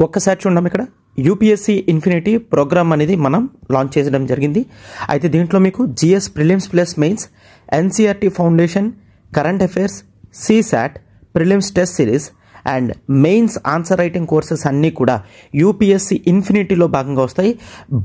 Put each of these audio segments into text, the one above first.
ఒక్కసారి చూడండి, ఇక్కడ యూపీఎస్సీ ఇన్ఫినిటీ ప్రోగ్రామ్ అనేది మనం లాంచ్ చేయడం జరిగింది. అయితే దీంట్లో మీకు GS prelims plus mains, NCERT foundation, current affairs, CSAT, prelims test series and mains answer writing courses అన్నీ కూడా యూపీఎస్సీ ఇన్ఫినిటీలో భాగంగా వస్తాయి.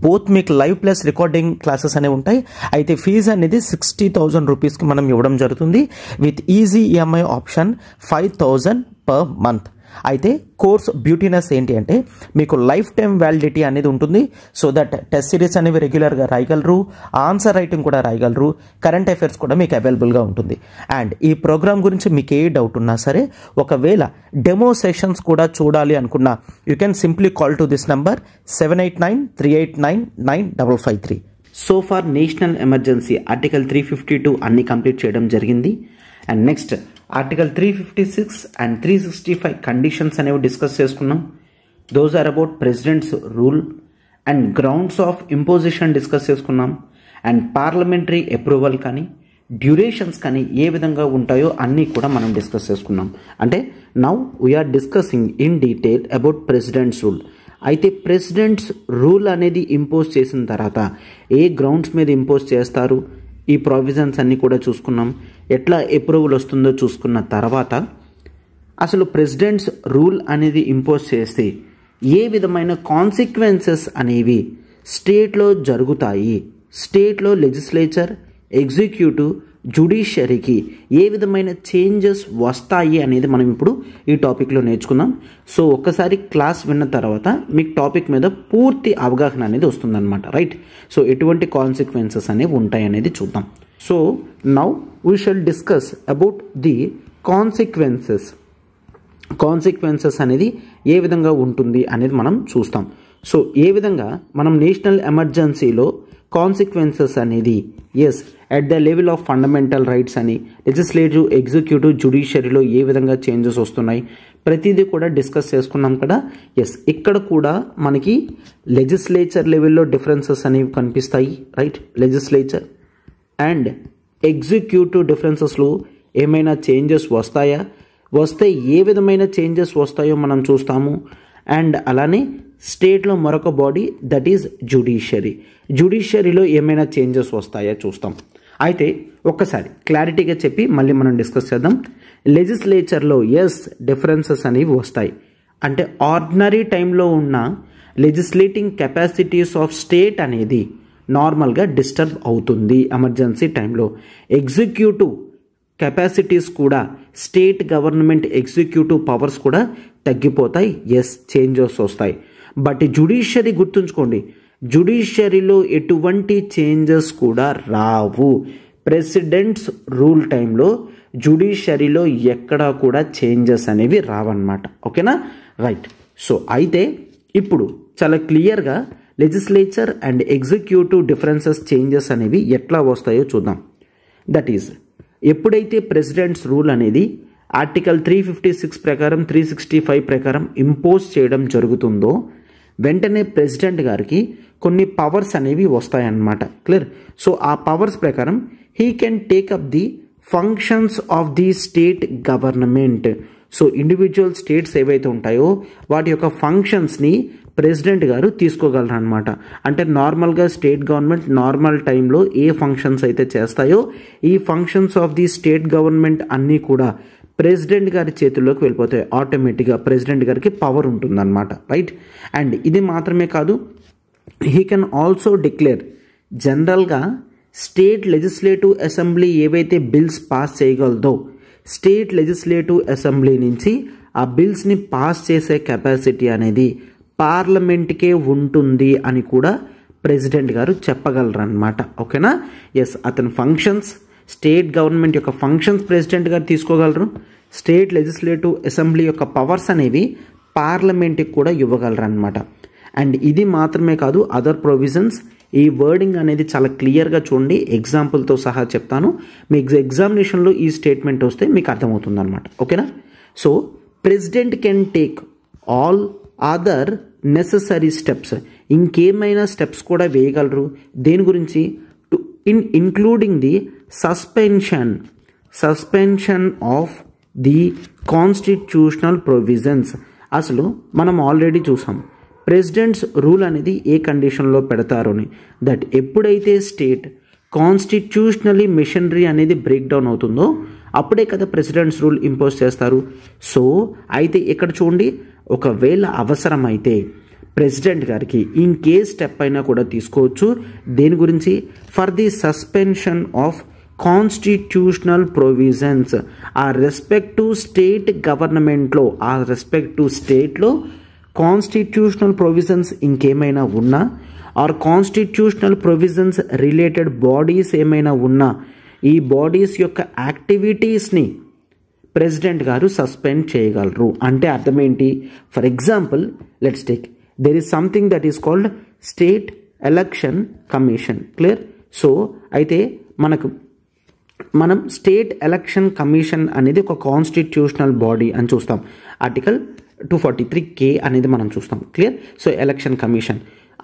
బోత్ మీకు లైవ్ ప్లస్ రికార్డింగ్ క్లాసెస్ అనేవి ఉంటాయి. అయితే ఫీజు అనేది 60,000 రూపీస్కి మనం ఇవ్వడం జరుగుతుంది with easy EMI option 5,000 per month. అయితే కోర్స్ బ్యూటీనెస్ ఏంటి అంటే మీకు లైఫ్ టైం వ్యాలిడిటీ అనేది ఉంటుంది. సో దట్ టెస్ట్ సిరీస్ అనేవి రెగ్యులర్గా రాయగలరు, ఆన్సర్ రైటింగ్ కూడా రాయగలరు, కరెంట్ అఫైర్స్ కూడా మీకు అవైలబుల్గా ఉంటుంది. అండ్ ఈ ప్రోగ్రామ్ గురించి మీకు ఏ డౌట్ ఉన్నా సరే, ఒకవేళ డెమో సెషన్స్ కూడా చూడాలి అనుకున్నా you can simply call to this number 7893899553. So far national emergency article 352 అన్ని కంప్లీట్ చేయడం జరిగింది. And next article 356 and 365 conditions అనేవి డిస్కస్ చేసుకున్నాం. Those are about president's rule and grounds of imposition discuss చేసుకున్నాం. And parliamentary approval కానీ durations కానీ ఏ విధంగా ఉంటాయో అన్నీ కూడా మనం డిస్కస్ చేసుకున్నాం. అంటే now we're discussing in detail about president's rule. అయితే ప్రెసిడెంట్స్ రూల్ అనేది ఇంపోజ్ చేసిన తర్వాత ఏ గ్రౌండ్స్ మీద ఇంపోజ్ చేస్తారు, ఈ ప్రొవిజన్స్ అన్నీ కూడా చూసుకున్నాం. ఎట్లా అప్రూవల్ వస్తుందో చూసుకున్న తర్వాత అసలు ప్రెసిడెంట్స్ రూల్ అనేది ఇంపోజ్ చేస్తే ఏ విధమైన కాన్సిక్వెన్సెస్ అనేవి స్టేట్లో జరుగుతాయి, స్టేట్లో లెజిస్లేచర్, ఎగ్జిక్యూటివ్, జ్యుడిషియరీకి ఏ విధమైన చేంజెస్ వస్తాయి అనేది మనం ఇప్పుడు ఈ టాపిక్లో నేర్చుకుందాం. సో ఒక్కసారి క్లాస్ విన్న తర్వాత మీకు టాపిక్ మీద పూర్తి అవగాహన అనేది వస్తుందన్నమాట, రైట్? సో ఎటువంటి కాన్సిక్వెన్సెస్ అనేవి ఉంటాయి అనేది చూద్దాం. So now we shall discuss about the consequences అనేది ఏ విధంగా ఉంటుంది అనేది మనం చూస్తాం. సో ఏ విధంగా మనం నేషనల్ ఎమర్జెన్సీలో కాన్సిక్వెన్సెస్ అనేది at the level of fundamental rights అని, లెజిస్లేటివ్, ఎగ్జిక్యూటివ్, జ్యుడిషియరీలో ఏ విధంగా చేంజెస్ వస్తున్నాయి ప్రతిదీ కూడా డిస్కస్ చేసుకున్నాం కదా. ఇక్కడ కూడా మనకి లెజిస్లేచర్ లెవెల్లో డిఫరెన్సెస్ అనేవి కనిపిస్తాయి, రైట్? లెజిస్లేచర్ అండ్ ఎగ్జిక్యూటివ్ డిఫరెన్సెస్లో ఏమైనా చేంజెస్ వస్తాయా, వస్తే ఏ విధమైన చేంజెస్ వస్తాయో మనం చూస్తాము. అండ్ అలానే స్టేట్లో మరొక బాడీ దట్ ఈజ్ జ్యుడిషియరీలో ఏమైనా చేంజెస్ వస్తాయా చూస్తాం. అయితే ఒక్కసారి క్లారిటీగా చెప్పి మళ్ళీ మనం డిస్కస్ చేద్దాం. లెజిస్లేచర్లో డిఫరెన్సెస్ అనేవి వస్తాయి. అంటే ఆర్డినరీ టైంలో ఉన్న లెజిస్లేటింగ్ కెపాసిటీస్ ఆఫ్ స్టేట్ అనేది నార్మల్గా డిస్టర్బ్ అవుతుంది ఎమర్జెన్సీ టైంలో. ఎగ్జిక్యూటివ్ కెపాసిటీస్ కూడా, స్టేట్ గవర్నమెంట్ ఎగ్జిక్యూటివ్ పవర్స్ కూడా తగ్గిపోతాయి, చేంజెస్ వస్తాయి. బట్ జ్యుడిషియరీ గుర్తుంచుకోండి, జ్యుడిషియరీలో ఎటువంటి చేంజెస్ కూడా రావు. ప్రెసిడెంట్స్ రూల్ టైంలో జ్యుడిషియరీలో ఎక్కడా కూడా చేంజెస్ అనేవి రావన్నమాట, ఓకేనా? రైట్. సో అయితే ఇప్పుడు చాలా క్లియర్గా legislature and executive differences, changes అనేవి ఎట్లా వస్తాయో చూద్దాం. దట్ ఈజ్ ఎప్పుడైతే ప్రెసిడెంట్స్ రూల్ అనేది ఆర్టికల్ 356 ప్రకారం 365 ప్రకారం ఇంపోజ్ చేయడం జరుగుతుందో వెంటనే ప్రెసిడెంట్ గారికి కొన్ని పవర్స్ అనేవి వస్తాయన్నమాట, క్లియర్? సో ఆ పవర్స్ ప్రకారం he can take up the functions of the state government. So individual states ఏవైతే ఉంటాయో వాటి యొక్క ఫంక్షన్స్ని ప్రెసిడెంట్ గారు తీసుకోగలరు అనమాట. అంటే నార్మల్గా స్టేట్ గవర్నమెంట్ నార్మల్ టైంలో ఏ ఫంక్షన్స్ అయితే చేస్తాయో ఈ functions of the state government అన్నీ కూడా ప్రెసిడెంట్ గారి చేతుల్లోకి వెళ్ళిపోతాయి. ఆటోమేటిక్గా ప్రెసిడెంట్ గారికి పవర్ ఉంటుందన్నమాట, రైట్? అండ్ ఇది మాత్రమే కాదు, హీ కెన్ ఆల్సో డిక్లేర్ జనరల్గా స్టేట్ లెజిస్లేటివ్ అసెంబ్లీ ఏవైతే బిల్స్ పాస్ చేయగలదో స్టేట్ లెజిస్లేటివ్ అసెంబ్లీ నుంచి ఆ బిల్స్ని పాస్ చేసే కెపాసిటీ అనేది పార్లమెంట్కే ఉంటుంది అని కూడా ప్రెసిడెంట్ గారు చెప్పగలరు అనమాట, ఓకేనా? అతని ఫంక్షన్స్, స్టేట్ గవర్నమెంట్ యొక్క ఫంక్షన్స్ ప్రెసిడెంట్ గారు తీసుకోగలరు. స్టేట్ లెజిస్లేటివ్ అసెంబ్లీ యొక్క పవర్స్ అనేవి పార్లమెంట్కి కూడా ఇవ్వగలరు అనమాట. అండ్ ఇది మాత్రమే కాదు, అదర్ ప్రొవిజన్స్. ఈ వర్డింగ్ అనేది చాలా క్లియర్గా చూడండి, ఎగ్జాంపుల్తో సహా చెప్తాను. మీ ఎగ్జామినేషన్లో ఈ స్టేట్మెంట్ వస్తే మీకు అర్థమవుతుంది అనమాట, ఓకేనా? So president can take all other necessary steps, ఇంకేమైనా స్టెప్స్ కూడా వేయగలరు. దేని గురించి? Including the suspension of the constitutional provisions. అసలు మనం ఆల్రెడీ చూసాం ప్రెసిడెంట్స్ రూల్ అనేది ఏ కండిషన్లో పెడతారు అని, దట్ ఎప్పుడైతే స్టేట్ కాన్స్టిట్యూషనలీ మెషినరీ అనేది బ్రేక్ డౌన్ అవుతుందో అప్పుడే కదా ప్రెసిడెంట్స్ రూల్ ఇంపోజ్ చేస్తారు. సో అయితే ఇక్కడ చూడండి, ఒకవేళ అవసరమైతే ప్రెసిడెంట్ గారికి ఇన్ కేస్ స్టెప్ అయినా కూడా తీసుకోవచ్చు. దేని గురించి? For the suspension of constitutional provisions. ఆ రెస్పెక్టివ్ స్టేట్ గవర్నమెంట్లో, ఆ రెస్పెక్టివ్ స్టేట్లో కాన్స్టిట్యూషనల్ ప్రొవిజన్స్ ఇంకేమైనా ఉన్నా, or constitutional provisions related bodies ఏమైనా ఉన్నా, ఈ బాడీస్ యొక్క యాక్టివిటీస్ని ప్రెసిడెంట్ గారు సస్పెండ్ చేయగలరు. అంటే అర్థం ఏంటి? For example let's take, there is something that is called State Election Commission. Clear? So అయితే మనం స్టేట్ ఎలక్షన్ కమిషన్ అనేది ఒక కాన్స్టిట్యూషనల్ బాడీ అని చూస్తాం. ఆర్టికల్ 243K అనేది మనం చూస్తాం. క్లియర్? So election commission.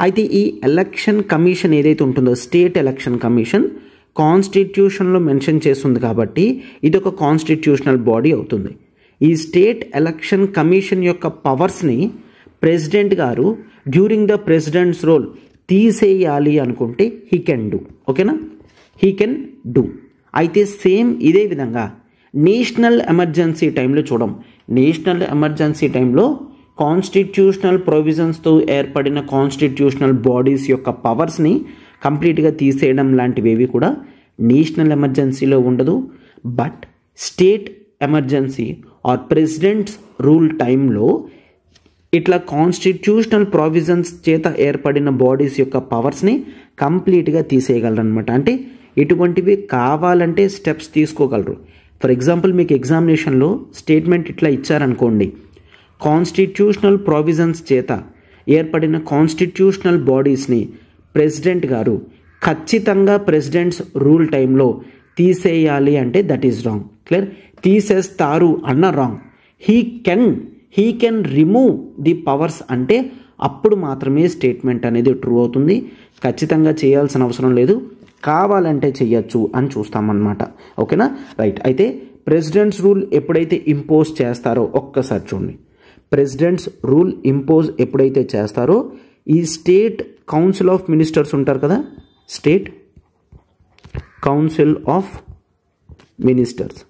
అయితే ఈ ఎలక్షన్ కమిషన్ ఏదైతే ఉంటుందో, స్టేట్ ఎలక్షన్ కమిషన్ కాన్స్టిట్యూషన్లో మెన్షన్ చేస్తుంది కాబట్టి ఇది ఒక కాన్స్టిట్యూషనల్ బాడీ అవుతుంది. ఈ స్టేట్ ఎలక్షన్ కమిషన్ యొక్క పవర్స్ని ప్రెసిడెంట్ గారు డ్యూరింగ్ ద ప్రెసిడెంట్స్ రోల్ తీసేయాలి అనుకుంటే హీ కెన్ డూ. ఓకేనా? He can do. అయితే సేమ్ ఇదే విధంగా నేషనల్ ఎమర్జెన్సీ టైంలో చూడం. నేషనల్ ఎమర్జెన్సీ టైంలో కాన్స్టిట్యూషనల్ ప్రొవిజన్స్తో ఏర్పడిన కాన్స్టిట్యూషనల్ బాడీస్ యొక్క పవర్స్ని కంప్లీట్గా తీసేయడం లాంటివి కూడా నేషనల్ ఎమర్జెన్సీలో ఉండదు. But state emergency or president's rule టైంలో ఇట్లా కాన్స్టిట్యూషనల్ ప్రొవిజన్స్ చేత ఏర్పడిన బాడీస్ యొక్క పవర్స్ని కంప్లీట్గా తీసేయగలరు అనమాట. అంటే ఇటువంటివి కావాలంటే స్టెప్స్ తీసుకోగలరు. ఫర్ ఎగ్జాంపుల్ మీకు ఎగ్జామినేషన్లో స్టేట్మెంట్ ఇట్లా ఇచ్చారనుకోండి, కాన్స్టిట్యూషనల్ ప్రొవిజన్స్ చేత ఏర్పడిన కాన్స్టిట్యూషనల్ బాడీస్ని ప్రెసిడెంట్ గారు ఖచ్చితంగా ప్రెసిడెంట్స్ రూల్ టైంలో తీసేయాలి అంటే దట్ ఈజ్ రాంగ్. క్లియర్? తీసేస్తారు అన్న wrong. He can remove the powers అంటే అప్పుడు మాత్రమే స్టేట్మెంట్ అనేది ట్రూ అవుతుంది. ఖచ్చితంగా చేయాల్సిన అవసరం లేదు, కావాలంటే చెయ్యొచ్చు అని చూస్తామన్నమాట. ఓకేనా? రైట్. అయితే ప్రెసిడెంట్స్ రూల్ ఎప్పుడైతే ఇంపోజ్ చేస్తారో ఒక్కసారి చూడండి. ప్రెసిడెంట్స్ రూల్ ఇంపోజ్ ఎప్పుడైతే చేస్తారో ఈ స్టేట్ కౌన్సిల్ ఆఫ్ మినిస్టర్స్ ఉంటారు కదా, state council of ministers,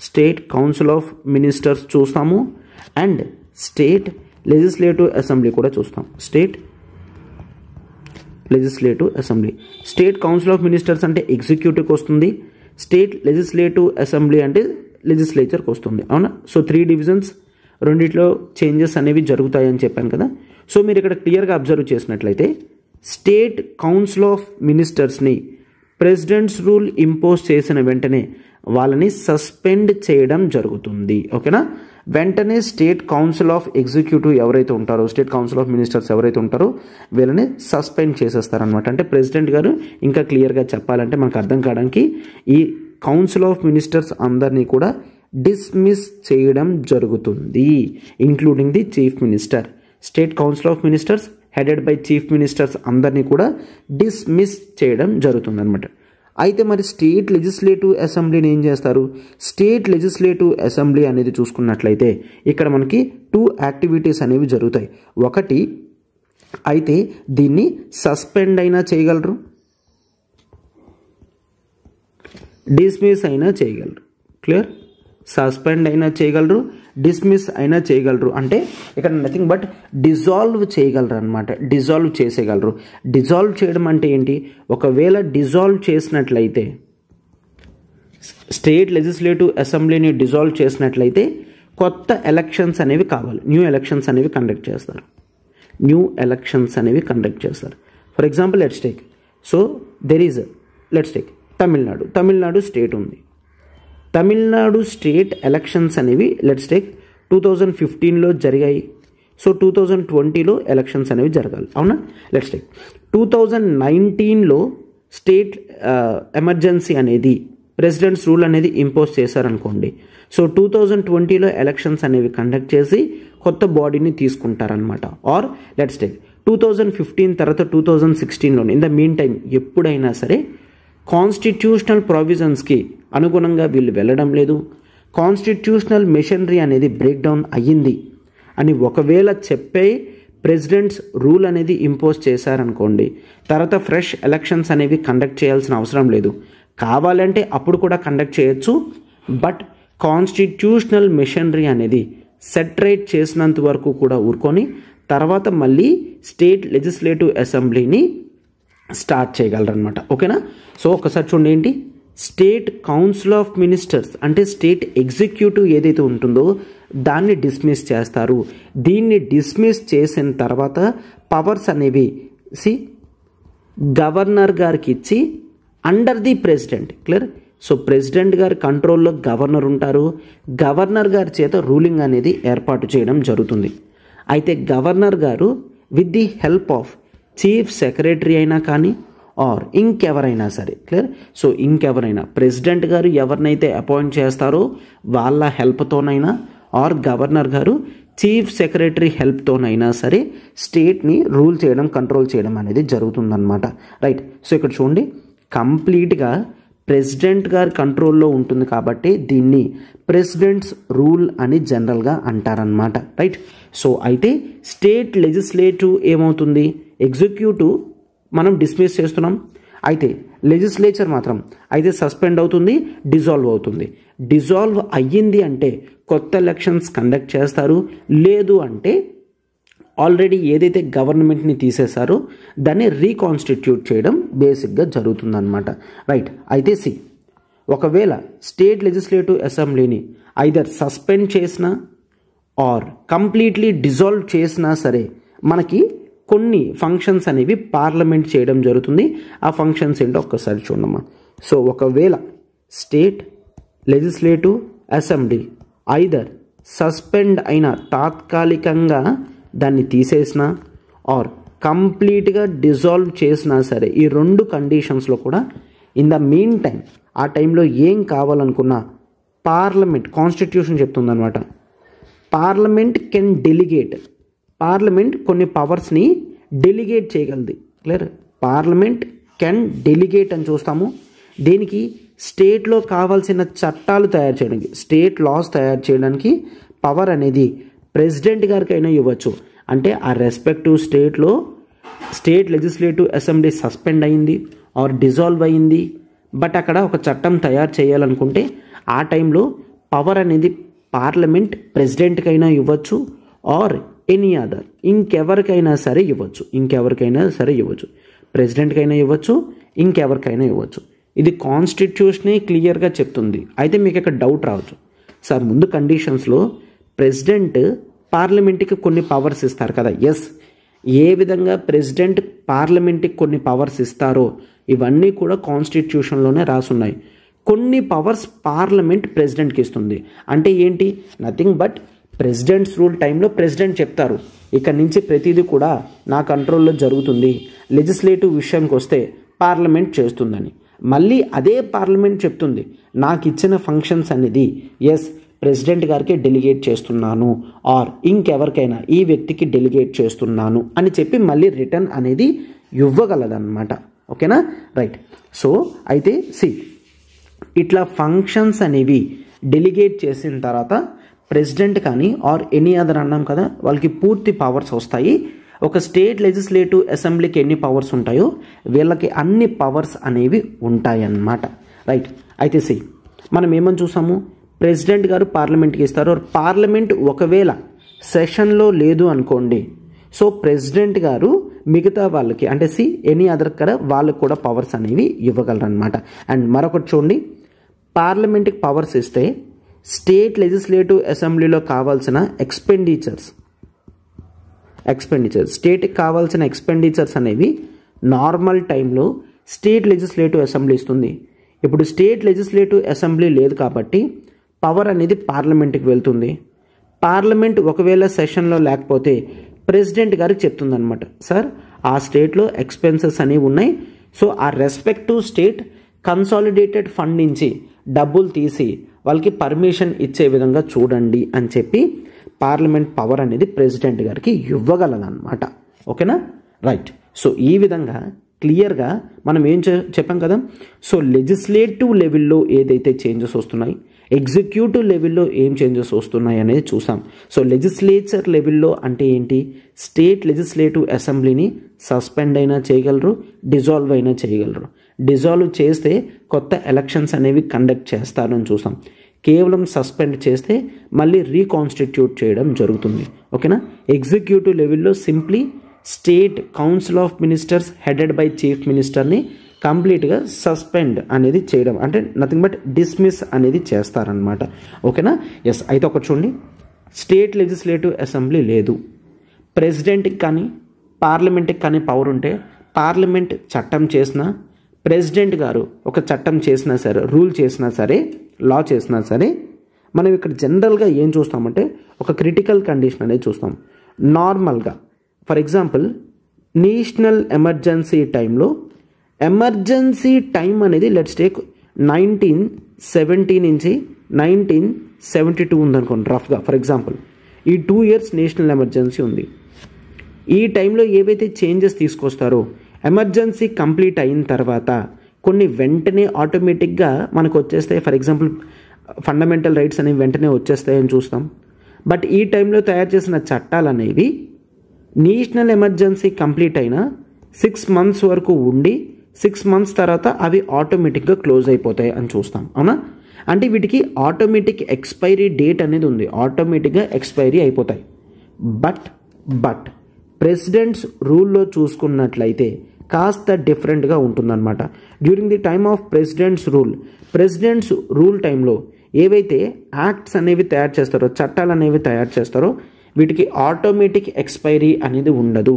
state council of ministers చూస్తాము. అండ్ స్టేట్ లెజిస్లేటివ్ అసెంబ్లీ కూడా చూస్తాం. State legislative assembly. State council of ministers అంటే ఎగ్జిక్యూటివ్కి వస్తుంది, స్టేట్ లెజిస్లేటివ్ అసెంబ్లీ అంటే లెజిస్లేచర్కి వస్తుంది. అవునా? సో 3 డివిజన్స్, రెండిట్లో చేంజెస్ అనేవి జరుగుతాయని చెప్పాను కదా. సో మీరు ఇక్కడ క్లియర్గా అబ్జర్వ్ చేసినట్లయితే స్టేట్ కౌన్సిల్ ఆఫ్ మినిస్టర్స్ని ప్రెసిడెంట్స్ రూల్ ఇంపోజ్ చేసిన వెంటనే వాళ్ళని సస్పెండ్ చేయడం జరుగుతుంది. ఓకేనా? వెంటనే స్టేట్ కౌన్సిల్ ఆఫ్ ఎగ్జిక్యూటివ్ ఎవరైతే ఉంటారో, స్టేట్ కౌన్సిల్ ఆఫ్ మినిస్టర్స్ ఎవరైతే ఉంటారో వీళ్ళని సస్పెండ్ చేసేస్తారనమాట. అంటే ప్రెసిడెంట్ గారు ఇంకా క్లియర్గా చెప్పాలంటే మనకు అర్థం కావడానికి ఈ కౌన్సిల్ ఆఫ్ మినిస్టర్స్ అందరినీ కూడా డిస్మిస్ చేయడం జరుగుతుంది, including the chief minister. State council of ministers headed by chief ministers అందరినీ కూడా డిస్మిస్ చేయడం జరుగుతుంది అనమాట. అయితే మరి స్టేట్ లెజిస్లేటివ్ అసెంబ్లీని ఏం చేస్తారు? స్టేట్ లెజిస్లేటివ్ అసెంబ్లీ అనేది చూసుకున్నట్లయితే ఇక్కడ మనకి 2 యాక్టివిటీస్ అనేవి జరుగుతాయి. ఒకటి అయితే దీన్ని సస్పెండ్ అయినా చేయగలరు, డిస్మిస్ అయినా చేయగలరు. క్లియర్? సస్పెండ్ అయినా చేయగలరు, డిస్మిస్ అయినా చేయగలరు. అంటే ఇక్కడ నథింగ్ బట్ డిజాల్వ్ చేయగలరు అనమాట, డిజాల్వ్ చేసేయగలరు. డిజాల్వ్ చేయడం అంటే ఏంటి? ఒకవేళ డిజాల్వ్ చేసినట్లయితే, స్టేట్ లెజిస్లేటివ్ అసెంబ్లీని డిజాల్వ్ చేసినట్లయితే కొత్త ఎలక్షన్స్ అనేవి కావాలి, న్యూ ఎలక్షన్స్ అనేవి కండక్ట్ చేస్తారు. న్యూ ఎలక్షన్స్ అనేవి కండక్ట్ చేస్తారు. For example let's take, so there is let's take Tamil Nadu state ఉంది. తమిళనాడు స్టేట్ ఎలక్షన్స్ అనేవి లెట్స్ టేక్ 2015లో జరిగాయి. సో 2020లో ఎలక్షన్స్ అనేవి జరగాలి. అవునా? లెట్స్ టేక్ 2019లో స్టేట్ ఎమర్జెన్సీ అనేది ప్రెసిడెంట్స్ రూల్ అనేది ఇంపోజ్ చేశారనుకోండి. సో 2020లో ఎలక్షన్స్ అనేవి కండక్ట్ చేసి కొత్త బాడీని తీసుకుంటారనమాట. ఆర్ లెట్స్ టేక్ 2015 తర్వాత 2016లోనే ఇన్ ద మీన్ టైం ఎప్పుడైనా సరే కాన్స్టిట్యూషనల్ ప్రొవిజన్స్కి అనుగుణంగా వీళ్ళు వెళ్ళడం లేదు, కాన్స్టిట్యూషనల్ మెషినరీ అనేది బ్రేక్ డౌన్ అయ్యింది అని ఒకవేళ చెప్పే ప్రెసిడెంట్స్ రూల్ అనేది ఇంపోజ్ చేశారనుకోండి, తర్వాత ఫ్రెష్ ఎలక్షన్స్ అనేవి కండక్ట్ చేయాల్సిన అవసరం లేదు. కావాలంటే అప్పుడు కూడా కండక్ట్ చేయొచ్చు. బట్ కాన్స్టిట్యూషనల్ మెషినరీ అనేది సెటరేట్ చేసినంత వరకు కూడా ఊరుకొని తర్వాత మళ్ళీ స్టేట్ లెజిస్లేటివ్ అసెంబ్లీని స్టార్ట్ చేయగలరనమాట. ఓకేనా? సో ఒకసారి చూడండి, ఏంటి స్టేట్ కౌన్సిల్ ఆఫ్ మినిస్టర్స్ అంటే స్టేట్ ఎగ్జిక్యూటివ్ ఏదైతే ఉంటుందో దాన్ని డిస్మిస్ చేస్తారు. దీన్ని డిస్మిస్ చేసిన తర్వాత పవర్స్ అనేవి గవర్నర్ గారికి ఇచ్చి under the president. Clear? So president గారి కంట్రోల్లో గవర్నర్ ఉంటారు. గవర్నర్ గారి చేత రూలింగ్ అనేది ఏర్పాటు చేయడం జరుగుతుంది. అయితే గవర్నర్ గారు with the help of chief secretary అయినా కానీ ఆర్ ఇంకెవరైనా సరే, క్లియర్? సో ఇంకెవరైనా ప్రెసిడెంట్ గారు ఎవరినైతే అపాయింట్ చేస్తారో వాళ్ళ హెల్ప్తోనైనా ఆర్ గవర్నర్ గారు చీఫ్ సెక్రటరీ హెల్ప్తోనైనా సరే స్టేట్ని రూల్ చేయడం, కంట్రోల్ చేయడం అనేది జరుగుతుందన్నమాట. రైట్? సో ఇక్కడ చూడండి, కంప్లీట్గా ప్రెసిడెంట్ గారి కంట్రోల్లో ఉంటుంది కాబట్టి దీన్ని ప్రెసిడెంట్స్ రూల్ అని జనరల్గా అంటారనమాట. రైట్? సో అయితే స్టేట్ లెజిస్లేటివ్ ఏమవుతుంది, ఎగ్జిక్యూటివ్ మనం డిస్మిస్ చేస్తున్నాం, అయితే లెజిస్లేచర్ మాత్రం అయితే సస్పెండ్ అవుతుంది, డిజాల్వ్ అవుతుంది. డిజాల్వ్ అయ్యింది అంటే కొత్త ఎలక్షన్స్ కండక్ట్ చేస్తారు, లేదు అంటే ఆల్రెడీ ఏదైతే గవర్నమెంట్ని తీసేశారో దాన్ని రీకాన్స్టిట్యూట్ చేయడం బేసిక్గా జరుగుతుందన్నమాట. రైట్? అయితే ఒకవేళ స్టేట్ లెజిస్లేటివ్ అసెంబ్లీని ఐదర్ సస్పెండ్ చేసినా ఆర్ కంప్లీట్లీ డిజాల్వ్ చేసినా సరే మనకి కొన్ని ఫంక్షన్స్ అనేవి పార్లమెంట్ చేయడం జరుగుతుంది. ఆ ఫంక్షన్స్ ఏంటో ఒక్కసారి చూడమ్మా. సో ఒకవేళ state legislative assembly either suspend అయిన తాత్కాలికంగా దాన్ని తీసేసినా ఆర్ కంప్లీట్గా డిజాల్వ్ చేసినా సరే ఈ రెండు కండిషన్స్లో కూడా ఇన్ ద మీన్ టైం ఆ టైంలో ఏం కావాలనుకున్నా పార్లమెంట్, కాన్స్టిట్యూషన్ చెప్తుందనమాట, పార్లమెంట్ కెన్ డెలిగేట్, పార్లమెంట్ కొన్ని పవర్స్ని డెలిగేట్ చేయగలది. క్లియర్? పార్లమెంట్ కెన్ డెలిగేట్ అని చూస్తాము. దీనికి స్టేట్లో కావాల్సిన చట్టాలు తయారు చేయడానికి, స్టేట్ లాస్ తయారు చేయడానికి పవర్ అనేది ప్రెసిడెంట్ గారికైనా ఇవ్వచ్చు. అంటే ఆ రెస్పెక్టివ్ స్టేట్లో స్టేట్ లెజిస్లేటివ్ అసెంబ్లీ సస్పెండ్ అయింది ఆర్ డిజాల్వ్ అయింది, బట్ అక్కడ ఒక చట్టం తయారు చేయాలనుకుంటే ఆ టైంలో పవర్ అనేది పార్లమెంట్ ప్రెసిడెంట్కైనా ఇవ్వచ్చు ఆర్ ఎనీ అదర్ ఇంకెవరికైనా సరే ఇవ్వచ్చు, ప్రెసిడెంట్కైనా ఇవ్వచ్చు, ఇంకెవరికైనా ఇవ్వచ్చు. ఇది కాన్స్టిట్యూషనే క్లియర్గా చెప్తుంది. అయితే మీకు ఇక్కడ డౌట్ రావచ్చు, సార్ ముందు కండిషన్స్లో ప్రెసిడెంట్ పార్లమెంట్కి కొన్ని పవర్స్ ఇస్తారు కదా. ఎస్, ఏ విధంగా ప్రెసిడెంట్ పార్లమెంట్కి కొన్ని పవర్స్ ఇస్తారో ఇవన్నీ కూడా కాన్స్టిట్యూషన్లోనే రాసున్నాయి. కొన్ని పవర్స్ పార్లమెంట్ ప్రెసిడెంట్కి ఇస్తుంది. అంటే ఏంటి? నథింగ్ బట్ ప్రెసిడెంట్స్ రూల్ టైంలో ప్రెసిడెంట్ చెప్తారు ఇక్కడ నుంచి ప్రతిదీ కూడా నా కంట్రోల్లో జరుగుతుంది, లెజిస్లేటివ్ విషయానికి వస్తే పార్లమెంట్ చేస్తుందని. మళ్ళీ అదే పార్లమెంట్ చెప్తుంది నాకు ఇచ్చిన ఫంక్షన్స్ అనేది ఎస్ ప్రెసిడెంట్ గారికి డెలిగేట్ చేస్తున్నాను ఆర్ ఇంకెవరికైనా ఈ వ్యక్తికి డెలిగేట్ చేస్తున్నాను అని చెప్పి మళ్ళీ రిటర్న్ అనేది ఇవ్వగలదన్నమాట. ఓకేనా? రైట్. సో అయితే ఇట్లా ఫంక్షన్స్ అనేవి డెలిగేట్ చేసిన తర్వాత ప్రెసిడెంట్ కానీ ఆర్ ఎనీ అదర్ అన్నాం కదా, వాళ్ళకి పూర్తి పవర్స్ వస్తాయి. ఒక స్టేట్ లెజిస్లేటివ్ అసెంబ్లీకి ఎన్ని పవర్స్ ఉంటాయో వీళ్ళకి అన్ని పవర్స్ అనేవి ఉంటాయన్నమాట. రైట్. అయితే మనం ఏమని చూసాము, ప్రెసిడెంట్ గారు పార్లమెంట్కి ఇస్తారు. పార్లమెంట్ ఒకవేళ సెషన్లో లేదు అనుకోండి, సో ప్రెసిడెంట్ గారు మిగతా వాళ్ళకి అంటే ఎనీ అదర్ కదా వాళ్ళకి కూడా పవర్స్ అనేవి ఇవ్వగలరనమాట. అండ్ మరొకటి చూడండి, పార్లమెంట్కి పవర్స్ ఇస్తే స్టేట్ లెజిస్లేటివ్ అసెంబ్లీలో కావాల్సిన ఎక్స్పెండిచర్స్ స్టేట్కి కావాల్సిన ఎక్స్పెండిచర్స్ అనేవి నార్మల్ టైంలో స్టేట్ లెజిస్లేటివ్ అసెంబ్లీ ఇస్తుంది. ఇప్పుడు స్టేట్ లెజిస్లేటివ్ అసెంబ్లీ లేదు కాబట్టి పవర్ అనేది పార్లమెంట్కి వెళ్తుంది. పార్లమెంట్ ఒకవేళ సెషన్లో లేకపోతే ప్రెసిడెంట్ గారికి చెప్తుందనమాట, సార్ ఆ స్టేట్లో ఎక్స్పెన్సెస్ అనేవి ఉన్నాయి, సో ఆ రెస్పెక్టివ్ స్టేట్ కన్సాలిడేటెడ్ ఫండ్ నుంచి డబ్బులు తీసి వాళ్ళకి పర్మిషన్ ఇచ్చే విధంగా చూడండి అని చెప్పి పార్లమెంట్ పవర్ అనేది ప్రెసిడెంట్ గారికి ఇవ్వగలదన్నమాట. ఓకేనా? రైట్. సో ఈ విధంగా క్లియర్గా మనం ఏం చెప్పాం కదా, సో లెజిస్లేటివ్ లెవెల్లో ఏదైతే చేంజెస్ వస్తున్నాయి, ఎగ్జిక్యూటివ్ లెవెల్లో ఏం చేంజెస్ వస్తున్నాయి అనేది చూసాం. సో లెజిస్లేచర్ లెవెల్లో అంటే ఏంటి, స్టేట్ లెజిస్లేటివ్ అసెంబ్లీని సస్పెండ్ అయినా చేయగలరు, డిజాల్వ్ అయినా చేయగలరు. డిజాల్వ్ చేస్తే కొత్త ఎలక్షన్స్ అనేవి కండక్ట్ చేస్తారని చూసాం. కేవలం సస్పెండ్ చేస్తే మళ్ళీ రీకాన్స్టిట్యూట్ చేయడం జరుగుతుంది. ఓకేనా. ఎగ్జిక్యూటివ్ లెవెల్లో simply state council of ministers headed by chief మినిస్టర్ని కంప్లీట్గా సస్పెండ్ అనేది చేయడం, అంటే నథింగ్ బట్ డిస్మిస్ అనేది చేస్తారనమాట. ఓకేనా. ఎస్. అయితే ఒకటి చూడండి, స్టేట్ లెజిస్లేటివ్ అసెంబ్లీ లేదు, ప్రెసిడెంట్కి కానీ పార్లమెంట్కి కానీ పవర్ ఉంటే పార్లమెంట్ చట్టం చేసినా, ప్రెసిడెంట్ గారు ఒక చట్టం చేసినా సరే, రూల్ చేసినా సరే, లా చేసినా సరే, మనం ఇక్కడ జనరల్గా ఏం చూస్తామంటే ఒక క్రిటికల్ కండిషన్ అనేది చూస్తాం. నార్మల్గా ఫర్ ఎగ్జాంపుల్ నేషనల్ ఎమర్జెన్సీ టైంలో ఎమర్జెన్సీ టైం అనేది లెట్స్ టేక్ 1970 నుంచి 1972 ఉందనుకోండి రఫ్గా. ఫర్ ఎగ్జాంపుల్ ఈ 2 years నేషనల్ ఎమర్జెన్సీ ఉంది. ఈ టైంలో ఏవైతే చేంజెస్ తీసుకొస్తారో ఎమర్జెన్సీ కంప్లీట్ అయిన తర్వాత కొన్ని వెంటనే ఆటోమేటిక్గా మనకు వచ్చేస్తాయి. ఫర్ ఎగ్జాంపుల్ ఫండమెంటల్ రైట్స్ అనేవి వెంటనే వచ్చేస్తాయని చూస్తాం. బట్ ఈ టైంలో తయారు చేసిన చట్టాలు అనేవి నేషనల్ ఎమర్జెన్సీ కంప్లీట్ అయిన 6 months వరకు ఉండి 6 months తర్వాత అవి ఆటోమేటిక్గా క్లోజ్ అయిపోతాయి అని చూస్తాం. అవునా. అంటే వీటికి ఆటోమేటిక్ ఎక్స్పైరీ డేట్ అనేది ఉంది, ఆటోమేటిక్గా ఎక్స్పైరీ అయిపోతాయి. బట్ ప్రెసిడెంట్స్ రూల్లో చూసుకున్నట్లయితే కాస్త డిఫరెంట్గా ఉంటుందన్నమాట. During the time of presidents rule టైంలో ఏవైతే యాక్ట్స్ అనేవి తయారు చేస్తారో, చట్టాలు అనేవి తయారు చేస్తారో వీటికి ఆటోమేటిక్ ఎక్స్పైరీ అనేది ఉండదు.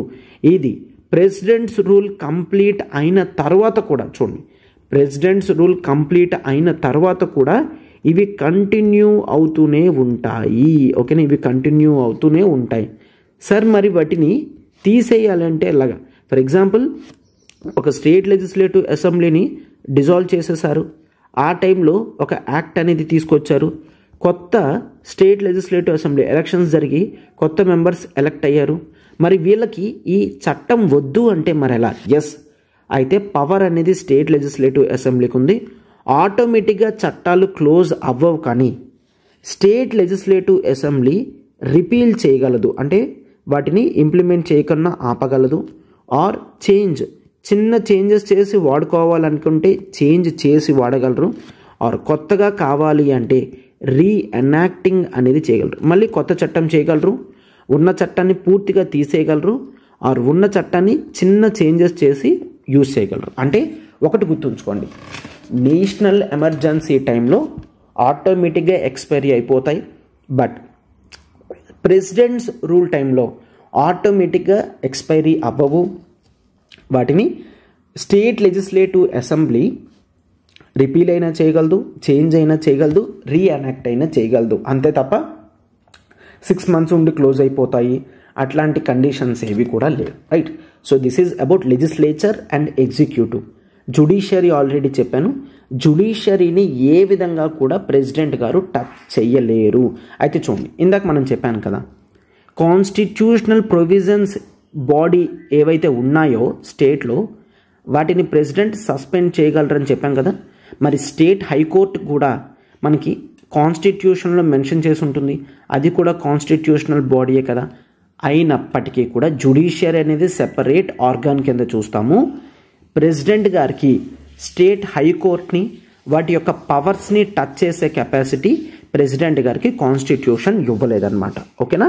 ఇది ప్రెసిడెంట్స్ రూల్ కంప్లీట్ అయిన తర్వాత కూడా చూడండి, ప్రెసిడెంట్స్ రూల్ కంప్లీట్ అయిన తర్వాత కూడా ఇవి కంటిన్యూ అవుతూనే ఉంటాయి. ఓకేనా. ఇవి కంటిన్యూ అవుతూనే ఉంటాయి. సార్ మరి వాటిని తీసేయాలంటే ఎలాగా? ఫర్ ఎగ్జాంపుల్ ఒక స్టేట్ లెజిస్లేటివ్ అసెంబ్లీని డిజాల్వ్ చేసేసారు, ఆ టైంలో ఒక యాక్ట్ అనేది తీసుకొచ్చారు, కొత్త స్టేట్ లెజిస్లేటివ్ అసెంబ్లీ ఎలక్షన్స్ జరిగి కొత్త మెంబర్స్ ఎలక్ట్ అయ్యారు. మరి వీళ్ళకి ఈ చట్టం వద్దు అంటే మరి ఎలా? ఎస్. అయితే పవర్ అనేది స్టేట్ లెజిస్లేటివ్ అసెంబ్లీకి ఉంది. ఆటోమేటిక్గా చట్టాలు క్లోజ్ అవ్వవు, కానీ స్టేట్ లెజిస్లేటివ్ అసెంబ్లీ రిపీల్ చేయగలదు, అంటే వాటిని ఇంప్లిమెంట్ చేయకుండా ఆపగలదు. ఆర్ చిన్న చేంజెస్ చేసి వాడుకోవాలనుకుంటే చేంజ్ చేసి వాడగలరు. ఆర్ కొత్తగా కావాలి అంటే రీఎనాక్టింగ్ అనేది చేయగలరు, మళ్ళీ కొత్త చట్టం చేయగలరు, ఉన్న చట్టాన్ని పూర్తిగా తీసేయగలరు, ఆర్ ఉన్న చట్టాన్ని చిన్న చేంజెస్ చేసి యూజ్ చేయగలరు. అంటే ఒకటి గుర్తుంచుకోండి, నేషనల్ ఎమర్జెన్సీ టైంలో ఆటోమేటిక్గా ఎక్స్పైరీ అయిపోతాయి. బట్ ప్రెసిడెంట్స్ రూల్ టైంలో ఆటోమేటిక్గా ఎక్స్పైరీ అవ్వవు. వాటిని స్టేట్ లెజిస్లేటివ్ అసెంబ్లీ రిపీల్ అయినా చేయగలదు, చేంజ్ అయినా చేయగలదు, రీఎనాక్ట్ అయినా చేయగలదు. అంతే తప్ప 6 months ఉండి క్లోజ్ అయిపోతాయి అట్లాంటి కండిషన్స్ ఏవి కూడా లేవు. Right. So this is about legislature and executive. Judiciary already చెప్పాను. జుడిషియరీని ఏ విధంగా కూడా ప్రెసిడెంట్ గారు టచ్ చెయ్యలేరు. అయితే చూడండి, ఇందాక మనం చెప్పాను కదా, కాన్స్టిట్యూషనల్ ప్రొవిజన్స్ బాడీ ఏవైతే ఉన్నాయో స్టేట్లో వాటిని ప్రెసిడెంట్ సస్పెండ్ చేయగలరని చెప్పాం కదా. మరి స్టేట్ హైకోర్టు కూడా మనకి కాన్స్టిట్యూషన్లో మెన్షన్ చేసి ఉంటుంది, అది కూడా కాన్స్టిట్యూషనల్ బాడీయే కదా. అయినప్పటికీ కూడా జుడిషియరీ అనేది సెపరేట్ ఆర్గాన్ కింద చూస్తాము. ప్రెసిడెంట్ గారికి స్టేట్ హైకోర్టుని వాటి యొక్క పవర్స్ని టచ్ చేసే కెపాసిటీ ప్రెసిడెంట్ గారికి కాన్స్టిట్యూషన్ ఇవ్వలేదన్నమాట. ఓకేనా.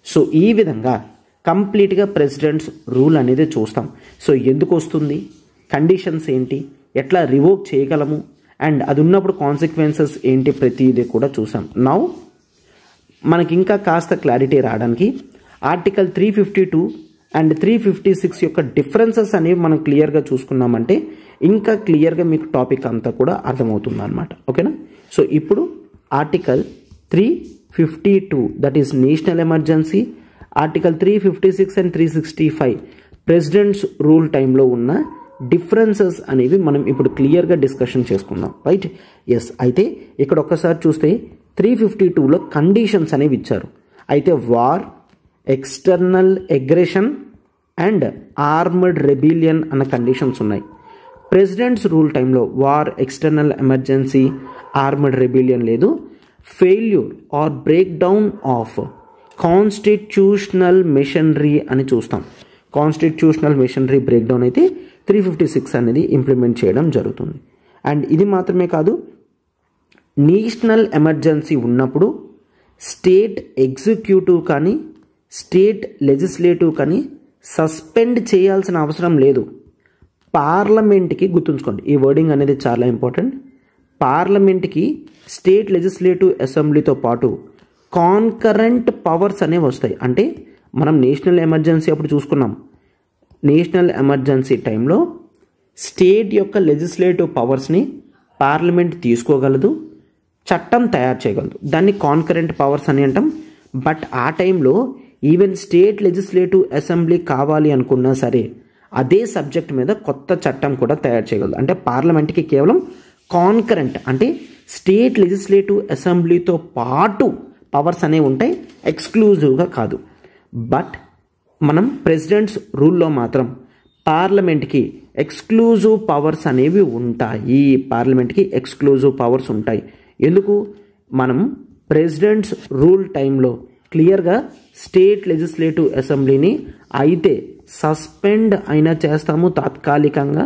సో ఈ విధంగా కంప్లీట్గా ప్రెసిడెంట్స్ రూల్ అనేది చూస్తాం. సో ఎందుకు వస్తుంది, కండిషన్స్ ఏంటి, ఎట్లా రివోక్ చేయగలము, అండ్ అది ఉన్నప్పుడు కాన్సిక్వెన్సెస్ ఏంటి, ప్రతిదీ కూడా చూసాం. నౌ మనకి ఇంకా కాస్త క్లారిటీ రావడానికి ఆర్టికల్ 352 అండ్ 356 యొక్క డిఫరెన్సెస్ అనేవి మనం క్లియర్గా చూసుకున్నామంటే ఇంకా క్లియర్గా మీకు టాపిక్ అంతా కూడా అర్థమవుతుంది అనమాట. ఓకేనా. సో ఇప్పుడు article 352 that is national emergency, article 356 and 365 president's rule టైంలో ఉన్న డిఫరెన్సెస్ అనేవి మనం ఇప్పుడు క్లియర్గా డిస్కషన్ చేసుకుందాం. రైట్. ఎస్. అయితే ఇక్కడ ఒక్కసారి చూస్తే 352లో కండిషన్స్ అనేవి ఇచ్చారు. అయితే war, external aggression and armed rebellion అన్న కండిషన్స్ ఉన్నాయి. ప్రెసిడెంట్స్ రూల్ టైంలో war, external emergency, armed rebellion లేదు. Failure or break down of constitutional machinery అని చూస్తాం. కాన్స్టిట్యూషనల్ మెషనరీ బ్రేక్ డౌన్ అయితే 356 అనేది ఇంప్లిమెంట్ చేయడం జరుగుతుంది. అండ్ ఇది మాత్రమే కాదు, నేషనల్ ఎమర్జెన్సీ ఉన్నప్పుడు స్టేట్ ఎగ్జిక్యూటివ్ కానీ స్టేట్ లెజిస్లేటివ్ కానీ సస్పెండ్ చేయాల్సిన అవసరం లేదు. పార్లమెంట్కి, గుర్తుంచుకోండి ఈ వర్డింగ్ అనేది చాలా ఇంపార్టెంట్, పార్లమెంట్కి స్టేట్ లెజిస్లేటివ్ అసెంబ్లీతో పాటు కాన్కరెంట్ పవర్స్ అనేవి వస్తాయి. అంటే మనం నేషనల్ ఎమర్జెన్సీ అప్పుడు చూసుకున్నాం, నేషనల్ ఎమర్జెన్సీ టైంలో స్టేట్ యొక్క లెజిస్లేటివ్ పవర్స్ని పార్లమెంట్ తీసుకోగలదు, చట్టం తయారు చేయగలదు. దాన్ని కాన్కరెంట్ పవర్స్ అని అంటాం. బట్ ఆ టైంలో ఈవెన్ స్టేట్ లెజిస్లేటివ్ అసెంబ్లీ కావాలి అనుకున్నా సరే అదే సబ్జెక్ట్ మీద కొత్త చట్టం కూడా తయారు చేయగలదు. అంటే పార్లమెంట్కి కేవలం కాన్కరెంట్ అంటే స్టేట్ లెజిస్లేటివ్ అసెంబ్లీతో పాటు పవర్స్ అనేవి ఉంటాయి, ఎక్స్క్లూజివ్గా కాదు. బట్ మనం ప్రెసిడెంట్స్ రూల్లో మాత్రం పార్లమెంట్కి ఎక్స్క్లూజివ్ పవర్స్ అనేవి ఉంటాయి. పార్లమెంట్కి ఎక్స్క్లూజివ్ పవర్స్ ఉంటాయి. ఎందుకు? మనం ప్రెసిడెంట్స్ రూల్ టైంలో క్లియర్గా స్టేట్ లెజిస్లేటివ్ అసెంబ్లీని అయితే సస్పెండ్ అయినా చేస్తాము తాత్కాలికంగా,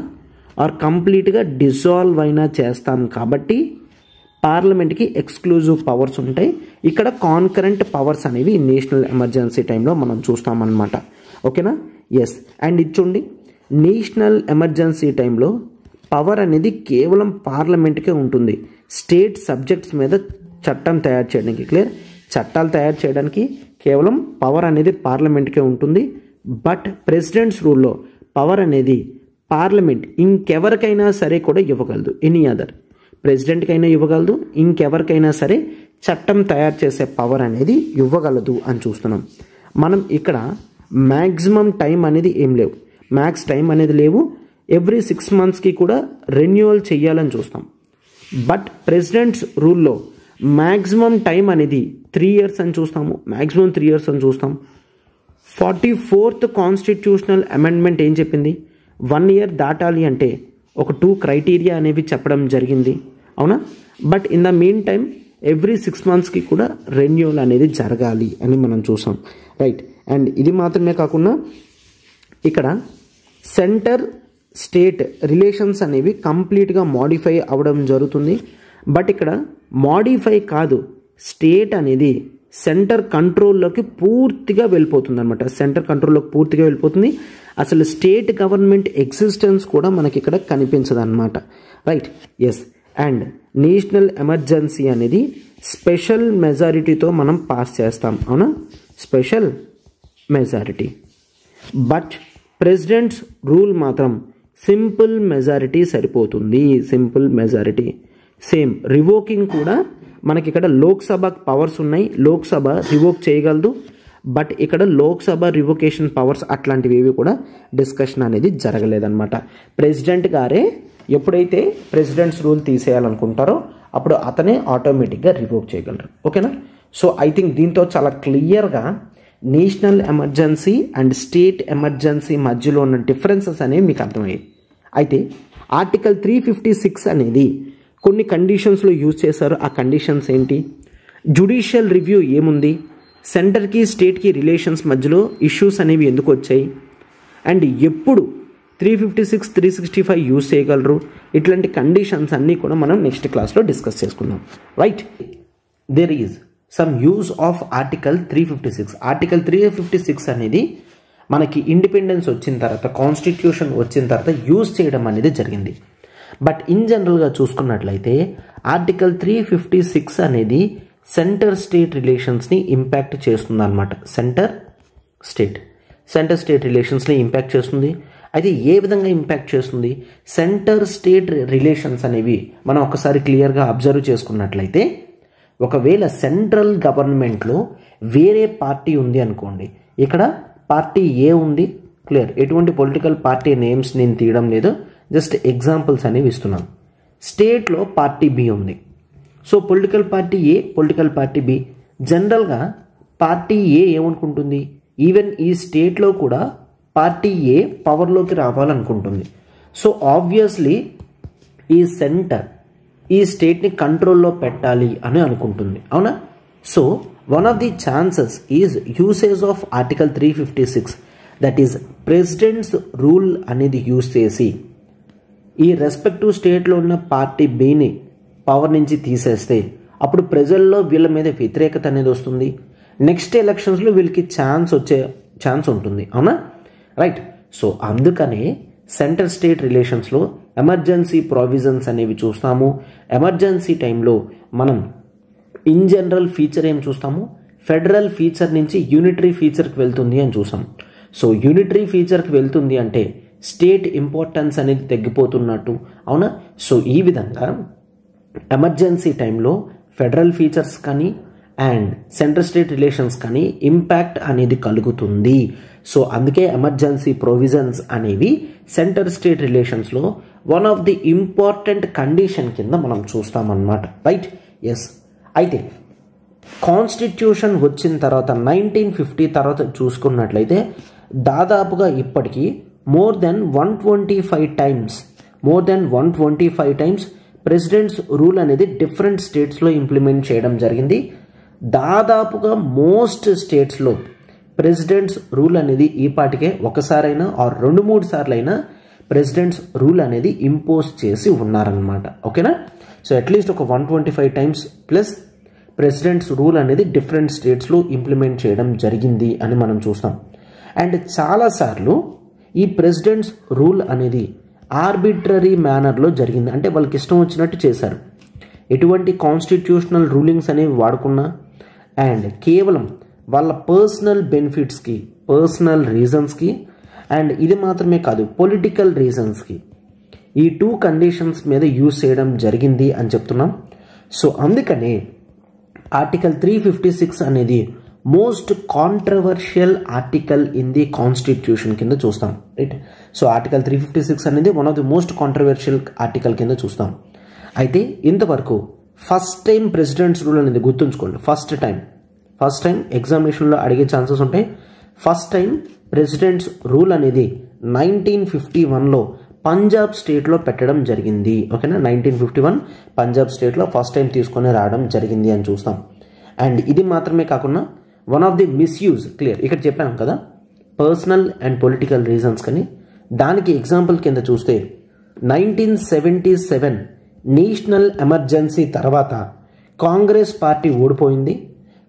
ఆర్ కంప్లీట్గా డిజాల్వ్ అయినా చేస్తాం. కాబట్టి పార్లమెంట్కి ఎక్స్క్లూజివ్ పవర్స్ ఉంటాయి. ఇక్కడ కాన్కరెంట్ పవర్స్ అనేవి నేషనల్ ఎమర్జెన్సీ టైంలో మనం చూస్తామన్నమాట. ఓకేనా? ఎస్. అండ్ ఇది చూడండి, నేషనల్ ఎమర్జెన్సీ టైంలో పవర్ అనేది కేవలం పార్లమెంట్కే ఉంటుంది. స్టేట్ సబ్జెక్ట్స్ మీద చట్టం తయారు చేయడానికి, క్లియర్, చట్టాలు తయారు చేయడానికి కేవలం పవర్ అనేది పార్లమెంట్కే ఉంటుంది. బట్ ప్రెసిడెంట్స్ రూల్లో పవర్ అనేది పార్లమెంట్ ఇంకెవరికైనా సరే కూడా ఇవ్వగలదు. ఎనీ అదర్ ప్రెసిడెంట్కైనా ఇవ్వగలదు, ఇంకెవరికైనా సరే చట్టం తయారు చేసే పవర్ అనేది ఇవ్వగలదు అని చూస్తున్నాం. మనం ఇక్కడ మ్యాక్సిమం టైం అనేది ఏం లేవు, మ్యాక్స్ టైం అనేది లేవు. ఎవ్రీ 6 monthsకి కూడా రెన్యువల్ చేయాలని చూస్తాం. బట్ ప్రెసిడెంట్స్ రూల్లో మ్యాక్సిమం టైం అనేది 3 years అని చూస్తాము, మ్యాక్సిమం 3 years అని చూస్తాం. 44th కాన్స్టిట్యూషనల్ అమెండ్మెంట్ ఏం చెప్పింది? 1 year దాటాలి అంటే ఒక 2 criteria అనేవి చెప్పడం జరిగింది, అవునా? But in the mean time every 6 monthsకి కూడా రెన్యువల్ అనేది జరగాలి అని మనం చూసాం, రైట్? అండ్ ఇది మాత్రమే కాకుండా ఇక్కడ సెంటర్ స్టేట్ రిలేషన్స్ అనేవి కంప్లీట్గా మాడిఫై అవ్వడం జరుగుతుంది. బట్ ఇక్కడ మాడిఫై కాదు, స్టేట్ అనేది సెంటర్ కంట్రోల్లోకి పూర్తిగా వెళ్ళిపోతుంది అనమాట. సెంటర్ కంట్రోల్లోకి పూర్తిగా వెళ్ళిపోతుంది. అసలు స్టేట్ గవర్నమెంట్ ఎగ్జిస్టెన్స్ కూడా మనకి ఇక్కడ కనిపించదు అనమాట, right? Yes. And national emergency అనేది స్పెషల్ మెజారిటీతో మనం పాస్ చేస్తాం, అవునా? Special majority. But president's rule మాత్రం సింపుల్ మెజారిటీ సరిపోతుంది, సింపుల్ మెజారిటీ. సేమ్ రివోకింగ్ కూడా మనకి ఇక్కడ లోక్సభ పవర్స్ ఉన్నాయి, లోక్సభ రివోక్ చేయగలదు. బట్ ఇక్కడ లోక్సభ రివోకేషన్ పవర్స్ అట్లాంటివి ఏవి కూడా డిస్కషన్ అనేది జరగలేదన్నమాట. ప్రెసిడెంట్ గారే ఎప్పుడైతే ప్రెసిడెంట్స్ రూల్ తీసేయాలనుకుంటారో అప్పుడు అతనే ఆటోమేటిక్గా రివోక్ చేయగలరు. ఓకేనా? సో ఐ థింక్ దీంతో చాలా క్లియర్గా national emergency and state emergency మధ్యలో ఉన్న డిఫరెన్సెస్ అనేవి మీకు అర్థమయ్యాయి. అయితే ఆర్టికల్ 356 అనేది కొన్ని కండిషన్స్లో యూజ్ చేశారు. ఆ కండిషన్స్ ఏంటి? జ్యుడిషియల్ రివ్యూ ఏముంది, సెంటర్కి స్టేట్కి రిలేషన్స్ మధ్యలో ఇష్యూస్ అనేవి ఎందుకు వచ్చాయి, అండ్ ఎప్పుడు 356, 365 యూజ్ చేయగలరు, ఇట్లాంటి కండిషన్స్ అన్నీ కూడా మనం నెక్స్ట్ క్లాస్లో డిస్కస్ చేసుకుందాం, right? There is some use of article 356. Article 356 అనేది మనకి ఇండిపెండెన్స్ వచ్చిన తర్వాత, కాన్స్టిట్యూషన్ వచ్చిన తర్వాత యూజ్ చేయడం అనేది జరిగింది. బట్ ఇన్ జనరల్గా చూసుకున్నట్లయితే ఆర్టికల్ 356 అనేది సెంటర్ స్టేట్ రిలేషన్స్ని ఇంపాక్ట్ చేస్తుంది అనమాట. సెంటర్ స్టేట్ రిలేషన్స్ని ఇంపాక్ట్ చేస్తుంది. అయితే ఏ విధంగా ఇంపాక్ట్ చేస్తుంది? సెంటర్ స్టేట్ రిలేషన్స్ అనేవి మనం ఒకసారి క్లియర్గా అబ్జర్వ్ చేసుకున్నట్లయితే, ఒకవేళ సెంట్రల్ గవర్నమెంట్లో వేరే పార్టీ ఉంది అనుకోండి, ఇక్కడ పార్టీ ఏ ఉంది, క్లియర్, ఎటువంటి పొలిటికల్ పార్టీ నేమ్స్ నేను తీయడం లేదు, జస్ట్ ఎగ్జాంపుల్స్ అనేవి ఇస్తున్నాను. స్టేట్లో పార్టీ బి ఉంది. సో పొలిటికల్ పార్టీ ఏ, పొలిటికల్ పార్టీ బి. జనరల్గా పార్టీ ఏ ఏమనుకుంటుంది, ఈవెన్ ఈ స్టేట్లో కూడా పార్టీ ఏ పవర్లోకి రావాలనుకుంటుంది. సో ఆబ్వియస్లీ ఈ సెంటర్ ఈ స్టేట్ని కంట్రోల్లో పెట్టాలి అని అనుకుంటుంది, అవునా? So one of the chances is usage of article 356, that is presidents rule అనేది యూజ్ చేసి ఈ రెస్పెక్టివ్ స్టేట్లో ఉన్న పార్టీ బిని పవర్ నుంచి తీసేస్తే అప్పుడు ప్రజల్లో వీళ్ళ మీద వ్యతిరేకత అనేది వస్తుంది. నెక్స్ట్ ఎలక్షన్స్లో వీళ్ళకి వచ్చే ఛాన్స్ ఉంటుంది, అవునా? రైట్. సో అందుకనే సెంటర్ స్టేట్ రిలేషన్స్లో ఎమర్జెన్సీ ప్రావిజన్స్ అనేవి చూస్తాము. ఎమర్జెన్సీ టైంలో మనం ఇన్ జనరల్ ఫీచర్ ఏం చూస్తాము, ఫెడరల్ ఫీచర్ నుంచి యూనిటరీ ఫీచర్కి వెళ్తుంది అని చూసాం. సో యూనిటరీ ఫీచర్కి వెళ్తుంది అంటే స్టేట్ ఇంపార్టెన్స్ అనేది తగ్గిపోతున్నట్టు, అవునా? సో ఈ విధంగా ఎమర్జెన్సీ టైంలో ఫెడరల్ ఫీచర్స్ కానీ అండ్ సెంటర్ స్టేట్ రిలేషన్స్ కానీ ఇంపాక్ట్ అనేది కలుగుతుంది. సో అందుకే ఎమర్జెన్సీ ప్రొవిజన్స్ అనేవి సెంటర్ స్టేట్ రిలేషన్స్లో one of the important condition కింద మనం చూస్తామన్నమాట, రైట్? ఎస్. అయితే కాన్స్టిట్యూషన్ వచ్చిన తర్వాత 1950 తర్వాత చూసుకున్నట్లయితే దాదాపుగా ఇప్పటికీ more than 125 times president's rule అనేది డిఫరెంట్ స్టేట్స్లో ఇంప్లిమెంట్ చేయడం జరిగింది. దాదాపుగా మోస్ట్ స్టేట్స్లో ప్రెసిడెంట్స్ రూల్ అనేది ఈ పాటికే ఒకసారైనా ఆర్ 2-3 సార్లైనా ప్రెసిడెంట్స్ రూల్ అనేది ఇంపోజ్ చేసి ఉన్నారనమాట, ఓకేనా? సో అట్లీస్ట్ ఒక 125 టైమ్స్ ప్లస్ ప్రెసిడెంట్స్ రూల్ అనేది డిఫరెంట్ స్టేట్స్లో ఇంప్లిమెంట్ చేయడం జరిగింది అని మనం చూస్తాం. అండ్ చాలాసార్లు ఈ ప్రెసిడెంట్స్ రూల్ అనేది ఆర్బిట్రరీ మేనర్లో జరిగింది, అంటే వాళ్ళకి ఇష్టం వచ్చినట్టు చేశారు. ఎటువంటి కాన్స్టిట్యూషనల్ రూలింగ్స్ అనేవి వాడకున్నా అండ్ కేవలం వాళ్ళ పర్సనల్ బెనిఫిట్స్కి, పర్సనల్ రీజన్స్కి అండ్ ఇది మాత్రమే కాదు పొలిటికల్ రీజన్స్కి ఈ 2 కండిషన్స్ మీద యూజ్ చేయడం జరిగింది అని చెప్తున్నాం. సో అందుకనే ఆర్టికల్ 356 అనేది most controversial article in the constitution కింద చూస్తాం, రైట్? సో ఆర్టికల్ 356 అనేది one of the most controversial article కింద చూస్తాం. అయితే ఇంతవరకు ఫస్ట్ టైం ప్రెసిడెంట్స్ రూల్ అనేది గుర్తుంచుకోండి, ఫస్ట్ టైం ఎగ్జామినేషన్లో అడిగే ఛాన్సెస్ ఉంటాయి. ఫస్ట్ టైం ప్రెసిడెంట్స్ రూల్ అనేది 1951లో పంజాబ్ స్టేట్లో పెట్టడం జరిగింది, ఓకేనా? 1951 పంజాబ్ స్టేట్లో ఫస్ట్ టైం తీసుకొని రావడం జరిగింది అని చూస్తాం. అండ్ ఇది మాత్రమే కాకుండా one of the misuse, clear ఇక్కడ చెప్పాం కదా పర్సనల్ అండ్ పొలిటికల్ రీజన్స్ కానీ, దానికి ఎగ్జాంపుల్ కింద చూస్తే 1977 నేషనల్ ఎమర్జెన్సీ తర్వాత కాంగ్రెస్ పార్టీ ఓడిపోయింది.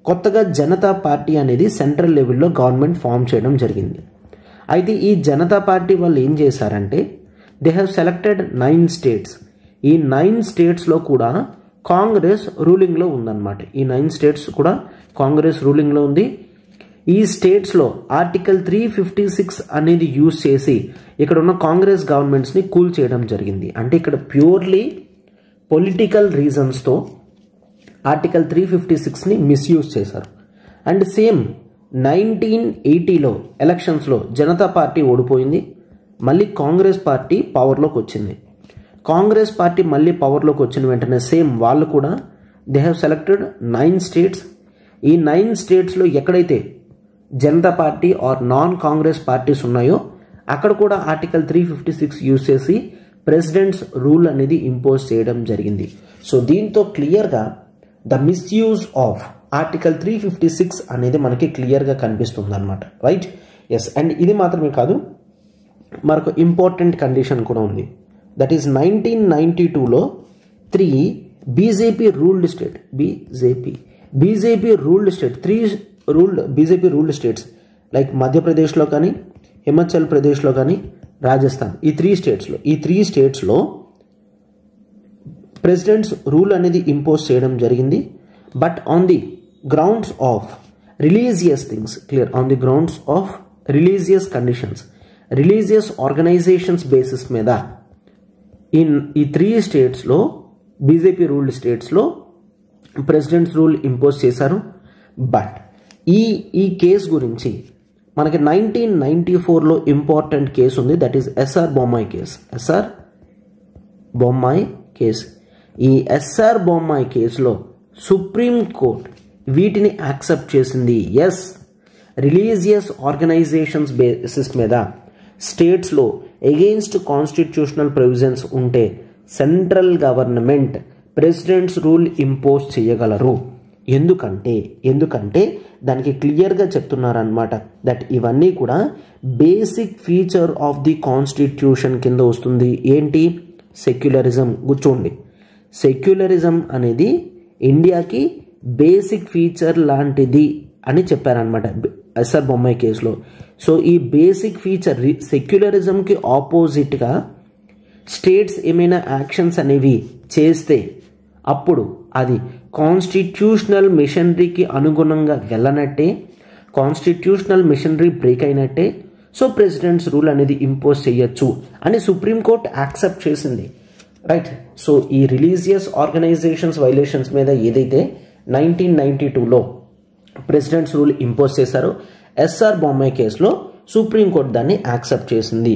కొత్తగా జనతా పార్టీ అనేది సెంట్రల్ లెవెల్లో గవర్నమెంట్ ఫామ్ చేయడం జరిగింది. అయితే ఈ జనతా పార్టీ వాళ్ళు ఏం చేశారంటే దే హ్యావ్ సెలెక్టెడ్ 9 స్టేట్స్. ఈ 9 స్టేట్స్లో కూడా కాంగ్రెస్ రూలింగ్లో ఉందన్నమాట. ఈ 9 స్టేట్స్ కూడా కాంగ్రెస్ రూలింగ్లో ఉంది. ఈ స్టేట్స్లో ఆర్టికల్ 356 అనేది యూజ్ చేసి ఇక్కడ ఉన్న కాంగ్రెస్ గవర్నమెంట్స్ని కూల్ చేయడం జరిగింది. అంటే ఇక్కడ ప్యూర్లీ పొలిటికల్ రీజన్స్తో ఆర్టికల్ 356ని మిస్యూజ్ చేశారు. అండ్ సేమ్ 1980లో ఎలక్షన్స్లో జనతా పార్టీ ఓడిపోయింది, మళ్ళీ కాంగ్రెస్ పార్టీ పవర్లోకి వచ్చింది. కాంగ్రెస్ పార్టీ మళ్ళీ పవర్లోకి వచ్చిన వెంటనే సేమ్ వాళ్ళు కూడా దే హ్యావ్ సెలెక్టెడ్ 9 స్టేట్స్. ఈ 9 స్టేట్స్లో ఎక్కడైతే Janata party or non Congress parties ఉన్నాయో అక్కడ కూడా ఆర్టికల్ 356 యూజ్ చేసి ప్రెసిడెంట్స్ రూల్ అనేది ఇంపోజ్ చేయడం జరిగింది. సో దీంతో క్లియర్గా ద మిస్యూజ్ ఆఫ్ ఆర్టికల్ 356 అనేది మనకి క్లియర్గా కనిపిస్తుంది అనమాట, రైట్? ఎస్. అండ్ ఇది మాత్రమే కాదు, మరొక ఇంపార్టెంట్ కండిషన్ కూడా ఉంది. దట్ ఈస్ 1992లో 3 BJP ruled state, BJP ruled state 3 BJP ruled states like మధ్యప్రదేశ్లో కానీ, హిమాచల్ ప్రదేశ్లో కానీ, రాజస్థాన్, ఈ 3 స్టేట్స్లో ప్రెసిడెంట్స్ రూల్ అనేది ఇంపోజ్ చేయడం జరిగింది. But on the grounds of religious things, clear, on the grounds of religious conditions, religious organisations basis మీద ఈ 3 స్టేట్స్లో బీజేపీ రూల్డ్ స్టేట్స్లో ప్రెసిడెంట్స్ రూల్ ఇంపోజ్ చేశారు. బట్ ఈ కేసు గురించి మనకి 1994లో ఇంపార్టెంట్ కేసు ఉంది, that is SR Bommai case. ఈ ఎస్ఆర్ బొమ్మాయి కేసులో సుప్రీం కోర్ట్ వీటిని యాక్సెప్ట్ చేసింది. ఎస్, రిలీజియస్ ఆర్గనైజేషన్స్ బేసిస్ మీద స్టేట్స్లో ఎగెయిన్స్ట్ కాన్స్టిట్యూషనల్ ప్రొవిజన్స్ ఉంటే central government president's rule impose చేయగలరు. ఎందుకంటే దానికి క్లియర్గా చెప్తున్నారనమాట దట్ ఇవన్నీ కూడా basic feature of the constitution కింద వస్తుంది. ఏంటి? సెక్యులరిజం. కూర్చోండి, సెక్యులరిజం అనేది ఇండియాకి బేసిక్ ఫీచర్ లాంటిది అని చెప్పారనమాట ఎస్ఆర్ బొమ్మాయి కేసులో. సో ఈ బేసిక్ ఫీచర్ సెక్యులరిజంకి ఆపోజిట్గా స్టేట్స్ ఏమైనా యాక్షన్స్ అనేవి చేస్తే అప్పుడు అది కాన్స్టిట్యూషనల్ మిషనరీకి అనుగుణంగా వెళ్ళనట్టే, కాన్స్టిట్యూషనల్ మిషనరీ బ్రేక్ అయినట్టే. సో ప్రెసిడెంట్స్ రూల్ అనేది ఇంపోజ్ చేయొచ్చు అని సుప్రీంకోర్టు యాక్సెప్ట్ చేసింది. రైట్. సో ఈ రిలీజియస్ ఆర్గనైజేషన్స్ వైలేషన్స్ మీద ఏదైతే 1992లో ప్రెసిడెంట్స్ రూల్ ఇంపోజ్ చేశారో ఎస్ఆర్ బొమ్మాయి కేసులో సుప్రీంకోర్టు దాన్ని యాక్సెప్ట్ చేసింది.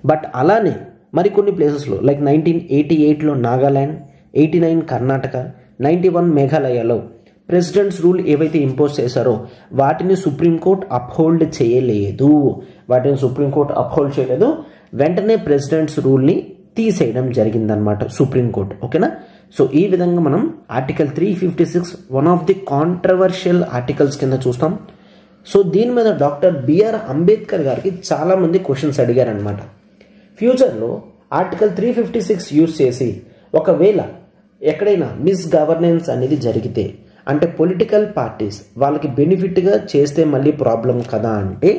బట్ అలానే మరికొన్ని ప్లేసెస్లో లైక్ 1988లో నాగాల్యాండ్, 89 కర్ణాటక, 91 మేఘాలయలో ప్రెసిడెంట్స్ రూల్ ఏవైతే ఇంపోజ్ చేశారో వాటిని సుప్రీంకోర్టు అప్హోల్డ్ చేయలేదు. వెంటనే ప్రెసిడెంట్స్ రూల్ని తీసేయడం జరిగిందనమాట సుప్రీంకోర్టు. ఓకేనా? సో ఈ విధంగా మనం article 356 one of the controversial articles కింద చూస్తాం. సో దీని మీద డాక్టర్ బిఆర్ అంబేద్కర్ గారికి చాలామంది క్వశ్చన్స్ అడిగారనమాట. ఫ్యూచర్లో ఆర్టికల్ 356 యూజ్ చేసి ఒకవేళ ఎక్కడైనా మిస్ గవర్నెన్స్ అనేది జరిగితే, అంటే పొలిటికల్ పార్టీస్ వాళ్ళకి బెనిఫిట్గా చేస్తే మళ్ళీ ప్రాబ్లం కదా అంటే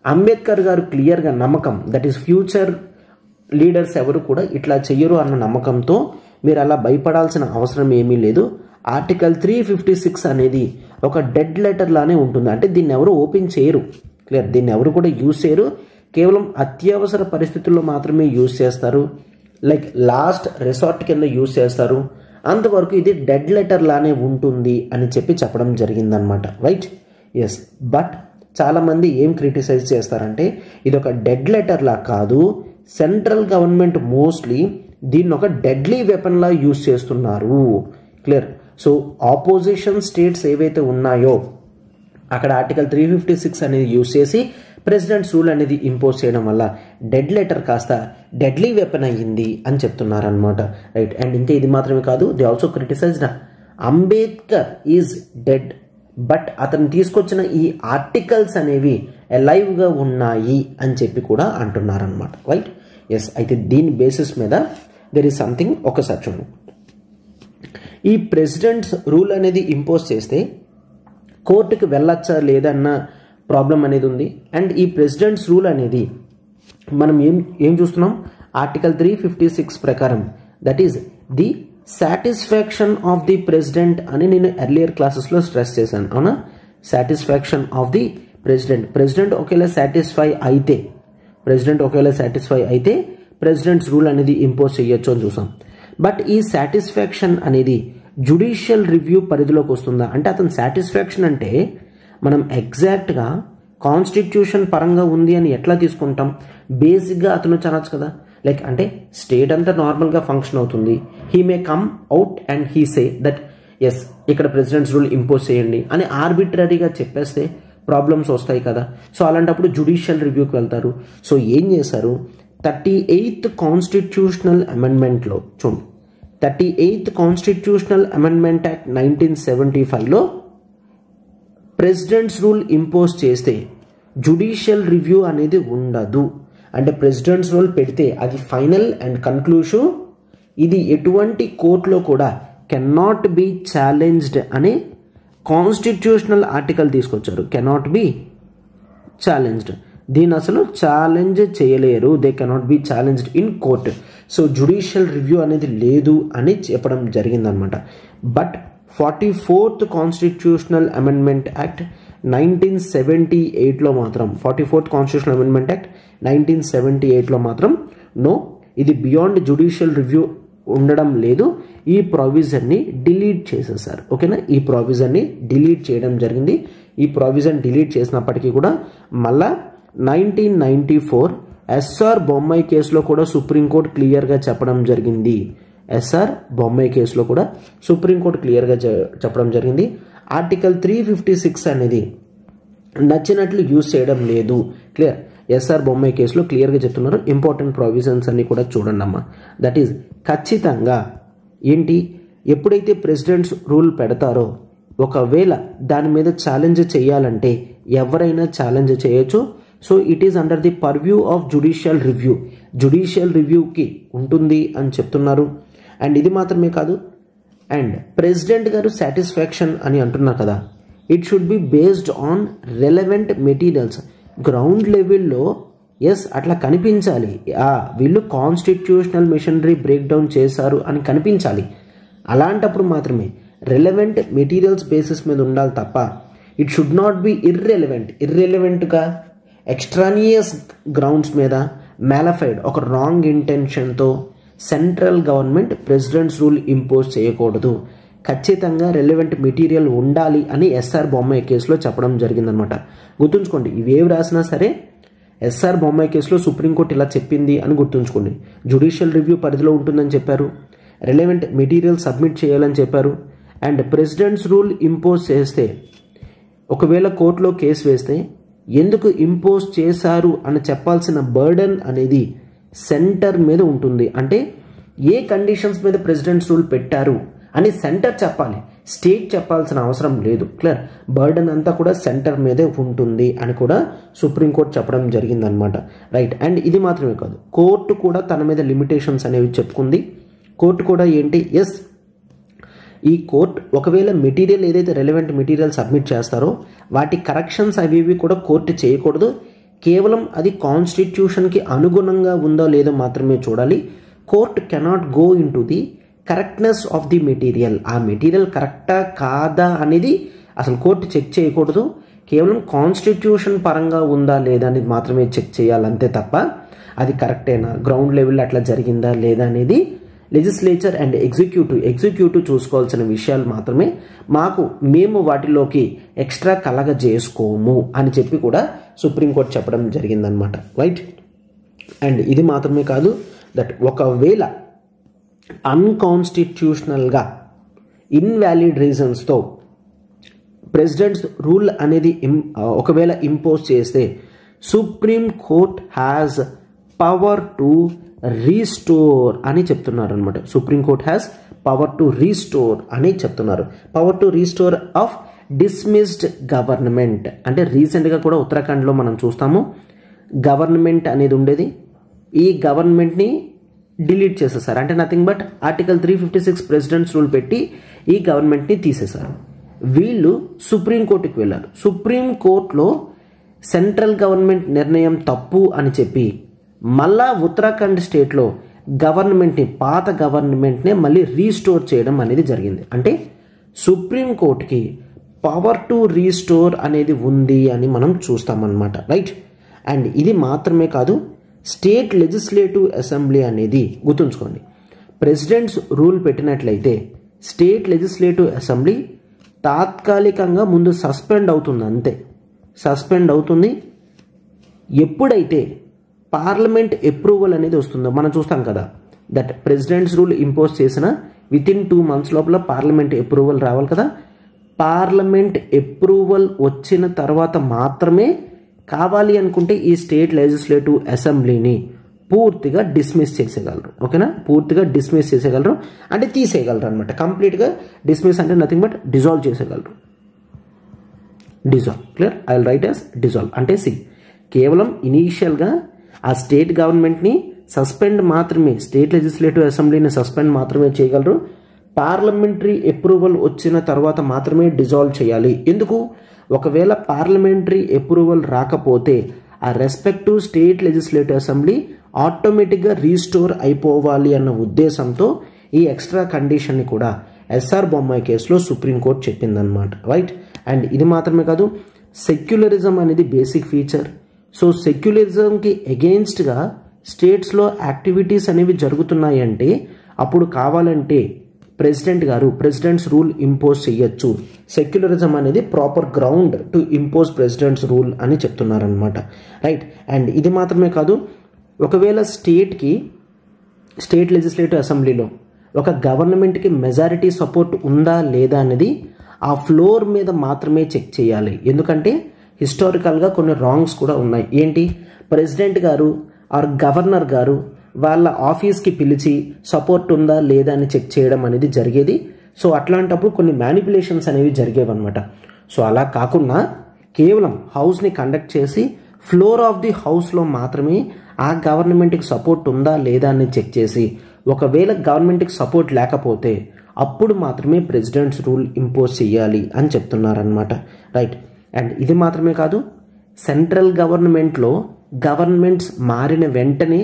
అంబేద్కర్ గారు క్లియర్గా నమ్మకం, దట్ ఈస్ ఫ్యూచర్ లీడర్స్ ఎవరు కూడా ఇట్లా చెయ్యరు అన్న నమ్మకంతో మీరు అలా భయపడాల్సిన అవసరం ఏమీ లేదు. ఆర్టికల్ 356 అనేది ఒక డెడ్ లెటర్ లానే ఉంటుంది. అంటే దీన్ని ఎవరు ఓపెన్ చేయరు. క్లియర్? దీన్ని ఎవరు కూడా యూజ్ చేయరు. కేవలం అత్యవసర పరిస్థితుల్లో మాత్రమే యూజ్ చేస్తారు. లైక్ లాస్ట్ రిసార్ట్ కింద యూజ్ చేస్తారు. అంతవరకు ఇది డెడ్ లెటర్ లానే ఉంటుంది అని చెప్పడం జరిగిందనమాట. రైట్? ఎస్. బట్ చాలామంది ఏం క్రిటిసైజ్ చేస్తారంటే ఇది ఒక డెడ్ లెటర్ లా కాదు, సెంట్రల్ గవర్నమెంట్ మోస్ట్లీ దీన్ని ఒక డెడ్లీ వెపన్ లా యూజ్ చేస్తున్నారు. క్లియర్? సో ఆపోజిషన్ స్టేట్స్ ఏవైతే ఉన్నాయో అక్కడ ఆర్టికల్ 356 అనేది యూజ్ చేసి ప్రెసిడెంట్స్ రూల్ అనేది ఇంపోజ్ చేయడం వల్ల డెడ్ లెటర్ కాస్త డెడ్లీ వెపన్ అయ్యింది అని చెప్తున్నారనమాట. రైట్. అండ్ ఇంకా ఇది మాత్రమే కాదు, they also criticised Ambedkar is dead, but అతను తీసుకొచ్చిన ఈ ఆర్టికల్స్ అనేవి అలైవ్గా ఉన్నాయి అని చెప్పి కూడా అంటున్నారనమాట. రైట్? ఎస్. అయితే దీని బేసిస్ మీద దెర్ ఈస్ సంథింగ్. ఒకసారి చూడండి, ఈ ప్రెసిడెంట్స్ రూల్ అనేది ఇంపోజ్ చేస్తే కోర్టుకి వెళ్ళొచ్చా లేదన్న ప్రాబ్లం అనేది ఉంది. అండ్ ఈ ప్రెసిడెంట్స్ రూల్ అనేది మనం ఏం చూస్తున్నాం? ఆర్టికల్ 356 ప్రకారం that is the satisfaction of the president అని నేను ఎర్లియర్ క్లాసెస్లో స్ట్రెస్ చేశాను. అవునా? సాటిస్ఫాక్షన్ ఆఫ్ ది ప్రెసిడెంట్ ఒకవేళ సాటిస్ఫై అయితే ప్రెసిడెంట్స్ రూల్ అనేది ఇంపోజ్ చేయొచ్చు అని చూసాం. బట్ ఈ సాటిస్ఫాక్షన్ అనేది జ్యుడిషియల్ రివ్యూ పరిధిలోకి వస్తుందా అంటే అతని సాటిస్ఫాక్షన్ అంటే మనం ఎగ్జాక్ట్గా కాన్స్టిట్యూషన్ పరంగా ఉంది అని ఎట్లా తీసుకుంటాం? బేసిక్గా అతను అనొచ్చు కదా, లైక్ అంటే స్టేట్ అంతా నార్మల్గా ఫంక్షన్ అవుతుంది. He may come out and he say that yes ఇక్కడ ప్రెసిడెంట్స్ రూల్ ఇంపోజ్ చేయండి అని ఆర్బిట్రరీగా చెప్పేస్తే ప్రాబ్లమ్స్ వస్తాయి కదా. సో అలాంటప్పుడు జ్యుడిషియల్ రివ్యూకి వెళ్తారు. సో ఏం చేశారు? 38th కాన్స్టిట్యూషనల్ అమెండ్మెంట్లో చూడండి, 38th కాన్స్టిట్యూషనల్ అమెండ్మెంట్ యాక్ట్ 1975లో ప్రెసిడెంట్స్ రూల్ ఇంపోజ్ చేస్తే జ్యుడిషియల్ రివ్యూ అనేది ఉండదు. అంటే ప్రెసిడెంట్స్ రూల్ పెడితే అది ఫైనల్ అండ్ కన్క్లూషన్. ఇది ఎటువంటి కోర్టులో కూడా కెనాట్ బి ఛాలెంజ్డ్ అనే కాన్స్టిట్యూషనల్ ఆర్టికల్ తీసుకొచ్చారు. కెనాట్ బి ఛాలెంజ్డ్, దీన్ని అసలు ఛాలెంజ్ చేయలేరు. They cannot be challenged in court. So judicial review అనేది లేదు అని చెప్పడం జరిగిందనమాట. But 44th constitutional amendment act 1978లో మాత్రం 44th కాన్స్టిట్యూషనల్ అమెండ్మెంట్ యాక్ట్ 1978లో మాత్రం నో, ఇది బియాండ్ జ్యుడిషియల్ రివ్యూ ఉండడం లేదు. ఈ ప్రావిజన్ని డిలీట్ చేసేసారు. ఓకేనా? ఈ ప్రావిజన్ని డిలీట్ చేయడం జరిగింది. ఈ ప్రావిజన్ డిలీట్ చేసినప్పటికీ కూడా మళ్ళా 1994 ఎస్ఆర్ బొమ్మాయి కేసులో కూడా సుప్రీంకోర్టు క్లియర్గా చెప్పడం జరిగింది. ఎస్ఆర్ బొమ్మాయి కేసులో కూడా సుప్రీంకోర్టు క్లియర్గా చెప్పడం జరిగింది. ఆర్టికల్ 356 అనేది నచ్చినట్లు యూజ్ చేయడం లేదు. క్లియర్? ఎస్ఆర్ బొమ్మాయి కేసులో క్లియర్గా చెప్తున్నారు. ఇంపార్టెంట్ ప్రావిజన్స్ అన్ని కూడా చూడండి అమ్మా. దట్ ఈజ్ ఖచ్చితంగా ఏంటి, ఎప్పుడైతే ప్రెసిడెంట్స్ రూల్ పెడతారో ఒకవేళ దాని మీద ఛాలెంజ్ చేయాలంటే ఎవరైనా ఛాలెంజ్ చేయొచ్చు. So it is under the purview of judicial రివ్యూకి ఉంటుంది అని చెప్తున్నారు. అండ్ ఇది మాత్రమే కాదు, అండ్ ప్రెసిడెంట్ గారు సాటిస్ఫాక్షన్ అని అంటున్నారు కదా, it should be based on relevant materials. Ground లెవెల్లో ఎస్ అట్లా కనిపించాలి, వీళ్ళు కాన్స్టిట్యూషనల్ మిషనరీ బ్రేక్ డౌన్ చేశారు అని కనిపించాలి. అలాంటప్పుడు మాత్రమే రెలవెంట్ మెటీరియల్స్ బేసిస్ మీద ఉండాలి తప్ప ఇట్ షుడ్ నాట్ బి ఇర్రెలవెంట్గా ఎక్స్ట్రానియస్ గ్రౌండ్స్ మీద మ్యాలఫైడ్ ఒక రాంగ్ ఇంటెన్షన్తో central government president's rule impose చేయకూడదు. ఖచ్చితంగా రెలవెంట్ మెటీరియల్ ఉండాలి అని ఎస్ఆర్ బొమ్మాయి కేసులో చెప్పడం జరిగిందనమాట. గుర్తుంచుకోండి, ఇవేవి రాసినా సరే ఎస్ఆర్ బొమ్మాయి కేసులో సుప్రీంకోర్టు ఇలా చెప్పింది అని గుర్తుంచుకోండి. జ్యుడిషియల్ రివ్యూ పరిధిలో ఉంటుందని చెప్పారు, రెలవెంట్ మెటీరియల్ సబ్మిట్ చేయాలని చెప్పారు. అండ్ ప్రెసిడెంట్స్ రూల్ ఇంపోజ్ చేస్తే ఒకవేళ కోర్టులో కేసు వేస్తే ఎందుకు ఇంపోజ్ చేశారు అని చెప్పాల్సిన బర్డన్ అనేది సెంటర్ మీద ఉంటుంది. అంటే ఏ కండిషన్స్ మీద ప్రెసిడెంట్స్ రూల్ పెట్టారు అని సెంటర్ చెప్పాలి, స్టేట్ చెప్పాల్సిన అవసరం లేదు. క్లియర్, బర్డన్ అంతా కూడా సెంటర్ మీదే ఉంటుంది అని కూడా సుప్రీంకోర్టు చెప్పడం జరిగిందనమాట. రైట్, అండ్ ఇది మాత్రమే కాదు, కోర్టు కూడా తన మీద లిమిటేషన్స్ అనేవి చెప్పుకుంది. కోర్టు కూడా ఏంటి, ఎస్ ఈ కోర్టు ఒకవేళ మెటీరియల్ ఏదైతే రెలవెంట్ మెటీరియల్ సబ్మిట్ చేస్తారో వాటి కరెక్షన్స్ అవి కూడా కోర్టు చేయకూడదు. కేవలం అది కాన్స్టిట్యూషన్కి అనుగుణంగా ఉందో లేదో మాత్రమే చూడాలి. Court cannot go in to the correctness of the material. ఆ మెటీరియల్ కరెక్టా కాదా అనేది అసలు కోర్టు చెక్ చేయకూడదు. కేవలం కాన్స్టిట్యూషన్ పరంగా ఉందా లేదా అనేది మాత్రమే చెక్ చేయాలంతే తప్ప అది కరెక్టేనా, గ్రౌండ్ లెవెల్లో అట్లా జరిగిందా లేదా అనేది లెజిస్లేచర్ అండ్ ఎగ్జిక్యూటివ్ చూసుకోవాల్సిన విషయాలు మాత్రమే. మేము వాటిలోకి ఎక్స్ట్రా కలగజేసుకోము అని చెప్పి కూడా సుప్రీంకోర్టు చెప్పడం జరిగిందనమాట. రైట్, అండ్ ఇది మాత్రమే కాదు, దట్ ఒకవేళ అన్కాన్స్టిట్యూషనల్గా ఇన్వాలిడ్ రీజన్స్తో ప్రెసిడెంట్స్ రూల్ అనేది ఒకవేళ ఇంపోజ్ చేస్తే supreme court has power to restore అని చెప్తున్నారు అనమాట. Supreme court has power to restore అని చెప్తున్నారు. Power to restore of dismissed government అంటే రీసెంట్గా కూడా ఉత్తరాఖండ్లో మనం చూస్తాము, గవర్నమెంట్ అనేది ఉండేది, ఈ గవర్నమెంట్ని డిలీట్ చేసేసారు. అంటే nothing but article 356 presidents rule పెట్టి ఈ గవర్నమెంట్ని తీసేశారు. వీళ్ళు సుప్రీంకోర్టుకి వెళ్ళారు. సుప్రీంకోర్టులో సెంట్రల్ గవర్నమెంట్ నిర్ణయం తప్పు అని చెప్పి మళ్ళా ఉత్తరాఖండ్ స్టేట్లో గవర్నమెంట్ని, పాత గవర్నమెంట్నే మళ్ళీ రీస్టోర్ చేయడం అనేది జరిగింది. అంటే సుప్రీంకోర్టుకి పవర్ టు రీస్టోర్ అనేది ఉంది అని మనం చూస్తామన్నమాట. రైట్, అండ్ ఇది మాత్రమే కాదు, స్టేట్ లెజిస్లేటివ్ అసెంబ్లీ అనేది గుర్తుంచుకోండి, ప్రెసిడెంట్స్ రూల్ పెట్టినట్లయితే స్టేట్ లెజిస్లేటివ్ అసెంబ్లీ తాత్కాలికంగా ముందు సస్పెండ్ అవుతుంది, అంతే సస్పెండ్ అవుతుంది. ఎప్పుడైతే పార్లమెంట్ అప్రూవల్ అనేది వస్తుందో మనం చూస్తాం కదా, దట్ ప్రెసిడెంట్స్ రూల్ ఇంపోజ్ చేసిన వితిన్ 2 months లోపల పార్లమెంట్ అప్రూవల్ రావాలి కదా. పార్లమెంట్ అప్రూవల్ వచ్చిన తర్వాత మాత్రమే కావాలి అనుకుంటే ఈ స్టేట్ లెజిస్లేటివ్ అసెంబ్లీని పూర్తిగా డిస్మిస్ చేసేయగలరు. ఓకేనా, పూర్తిగా డిస్మిస్ చేసేయగలరు అంటే తీసేయగలరు అనమాట. కంప్లీట్గా డిస్మిస్ అంటే నథింగ్ బట్ డిజాల్వ్ చేసేయగలరు. Dissolve, clear, I will write as dissolve అంటే కేవలం ఇనీషియల్గా ఆ స్టేట్ గవర్నమెంట్ని సస్పెండ్ మాత్రమే, స్టేట్ లెజిస్లేటివ్ అసెంబ్లీని సస్పెండ్ మాత్రమే చేయగలరు. పార్లమెంటరీ అప్రూవల్ వచ్చిన తర్వాత మాత్రమే డిజాల్వ్ చేయాలి. ఎందుకు, ఒకవేళ పార్లమెంటరీ అప్రూవల్ రాకపోతే ఆ రెస్పెక్టివ్ స్టేట్ లెజిస్లేటివ్ అసెంబ్లీ ఆటోమేటిక్గా రీస్టోర్ అయిపోవాలి అన్న ఉద్దేశంతో ఈ ఎక్స్ట్రా కండిషన్ని కూడా ఎస్ఆర్ బొమ్మాయి కేసులో సుప్రీంకోర్టు చెప్పిందనమాట. రైట్, అండ్ ఇది మాత్రమే కాదు, సెక్యులరిజం అనేది బేసిక్ ఫీచర్. సో సెక్యులరిజంకి అగెయిన్స్ట్గా స్టేట్స్లో యాక్టివిటీస్ అనేవి జరుగుతున్నాయి అంటే అప్పుడు కావాలంటే ప్రెసిడెంట్స్ రూల్ ఇంపోజ్ చేయొచ్చు. సెక్యులరిజం అనేది proper ground to impose presidents rule అని చెప్తున్నారనమాట. రైట్, అండ్ ఇది మాత్రమే కాదు, ఒకవేళ స్టేట్ లెజిస్లేటివ్ అసెంబ్లీలో ఒక గవర్నమెంట్కి మెజారిటీ సపోర్ట్ ఉందా లేదా అనేది ఆ ఫ్లోర్ మీద మాత్రమే చెక్ చేయాలి. ఎందుకంటే హిస్టారికల్గా కొన్ని రాంగ్స్ కూడా ఉన్నాయి. ఏంటి, ప్రెసిడెంట్ గారు ఆర్ గవర్నర్ గారు వాళ్ళ ఆఫీస్కి పిలిచి సపోర్ట్ ఉందా లేదా అని చెక్ చేయడం అనేది జరిగేది. సో అట్లాంటప్పుడు కొన్ని మ్యానిపులేషన్స్ అనేవి జరిగేవి అనమాట. సో అలా కాకుండా కేవలం హౌస్ని కండక్ట్ చేసి ఫ్లోర్ ఆఫ్ ది హౌస్లో మాత్రమే ఆ గవర్నమెంట్కి సపోర్ట్ ఉందా లేదా అని చెక్ చేసి ఒకవేళ గవర్నమెంట్కి సపోర్ట్ లేకపోతే అప్పుడు మాత్రమే ప్రెసిడెంట్స్ రూల్ ఇంపోజ్ చేయాలి అని చెప్తున్నారనమాట. రైట్. అండ్ ఇది మాత్రమే కాదు, సెంట్రల్ గవర్నమెంట్లో గవర్నమెంట్స్ మారిన వెంటనే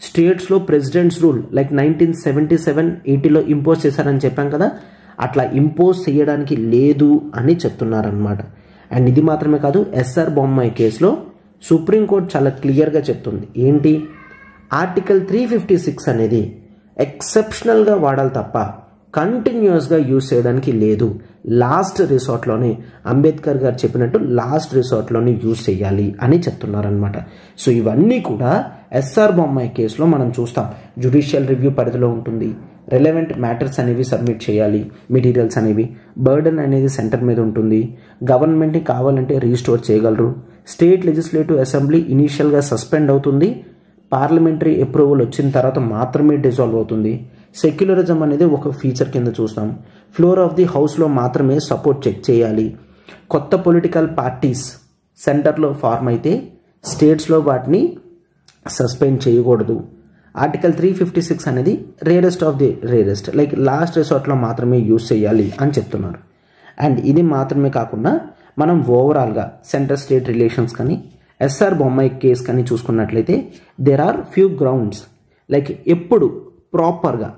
స్టేట్స్లో ప్రెసిడెంట్స్ రూల్ లైక్ 1977-80లో ఇంపోజ్ చేశారని చెప్పాం కదా, అట్లా ఇంపోజ్ చేయడానికి లేదు అని చెప్తున్నారనమాట. అండ్ ఇది మాత్రమే కాదు, ఎస్ఆర్ బొమ్మాయి కేసులో సుప్రీంకోర్టు చాలా క్లియర్గా చెప్తుంది. ఏంటి, ఆర్టికల్ 356 అనేది ఎక్సెప్షనల్గా వాడాలి తప్ప కంటిన్యూస్గా యూజ్ చేయడానికి లేదు. లాస్ట్ రిసార్ట్లోనే అంబేద్కర్ గారు చెప్పినట్టు లాస్ట్ రిసార్ట్లోనే యూజ్ చేయాలి అని చెప్తున్నారనమాట. సో ఇవన్నీ కూడా ఎస్ఆర్ బొమ్మాయి కేసులో మనం చూస్తాం. జ్యుడిషియల్ రివ్యూ పరిధిలో ఉంటుంది. రిలవెంట్ మ్యాటర్స్ అనేవి సబ్మిట్ చేయాలి, మెటీరియల్స్ అనేవి. బర్డన్ అనేది సెంటర్ మీద ఉంటుంది. గవర్నమెంట్ని కావాలంటే రీస్టోర్ చేయగలరు. స్టేట్ లెజిస్లేటివ్ అసెంబ్లీ ఇనీషియల్గా సస్పెండ్ అవుతుంది. పార్లమెంటరీ అప్రూవల్ వచ్చిన తర్వాత మాత్రమే డిజాల్వ్ అవుతుంది. సెక్యులరిజం అనేది ఒక ఫీచర్ కింద చూస్తాం. ఫ్లోర్ ఆఫ్ ది హౌస్లో మాత్రమే సపోర్ట్ చెక్ చేయాలి. కొత్త పొలిటికల్ పార్టీస్ సెంటర్లో ఫార్మ్ అయితే స్టేట్స్లో వాటిని సస్పెండ్ చేయకూడదు. ఆర్టికల్ 356 అనేది rarest of the rarest, like last రిసార్ట్లో మాత్రమే యూజ్ చేయాలి అని చెప్తున్నారు. అండ్ ఇది మాత్రమే కాకుండా మనం ఓవరాల్గా సెంటర్ స్టేట్ రిలేషన్స్ కానీ ఎస్ఆర్ బొమ్మాయి కేసు కానీ చూసుకున్నట్లయితే there are few grounds like ఎప్పుడు ప్రాపర్గా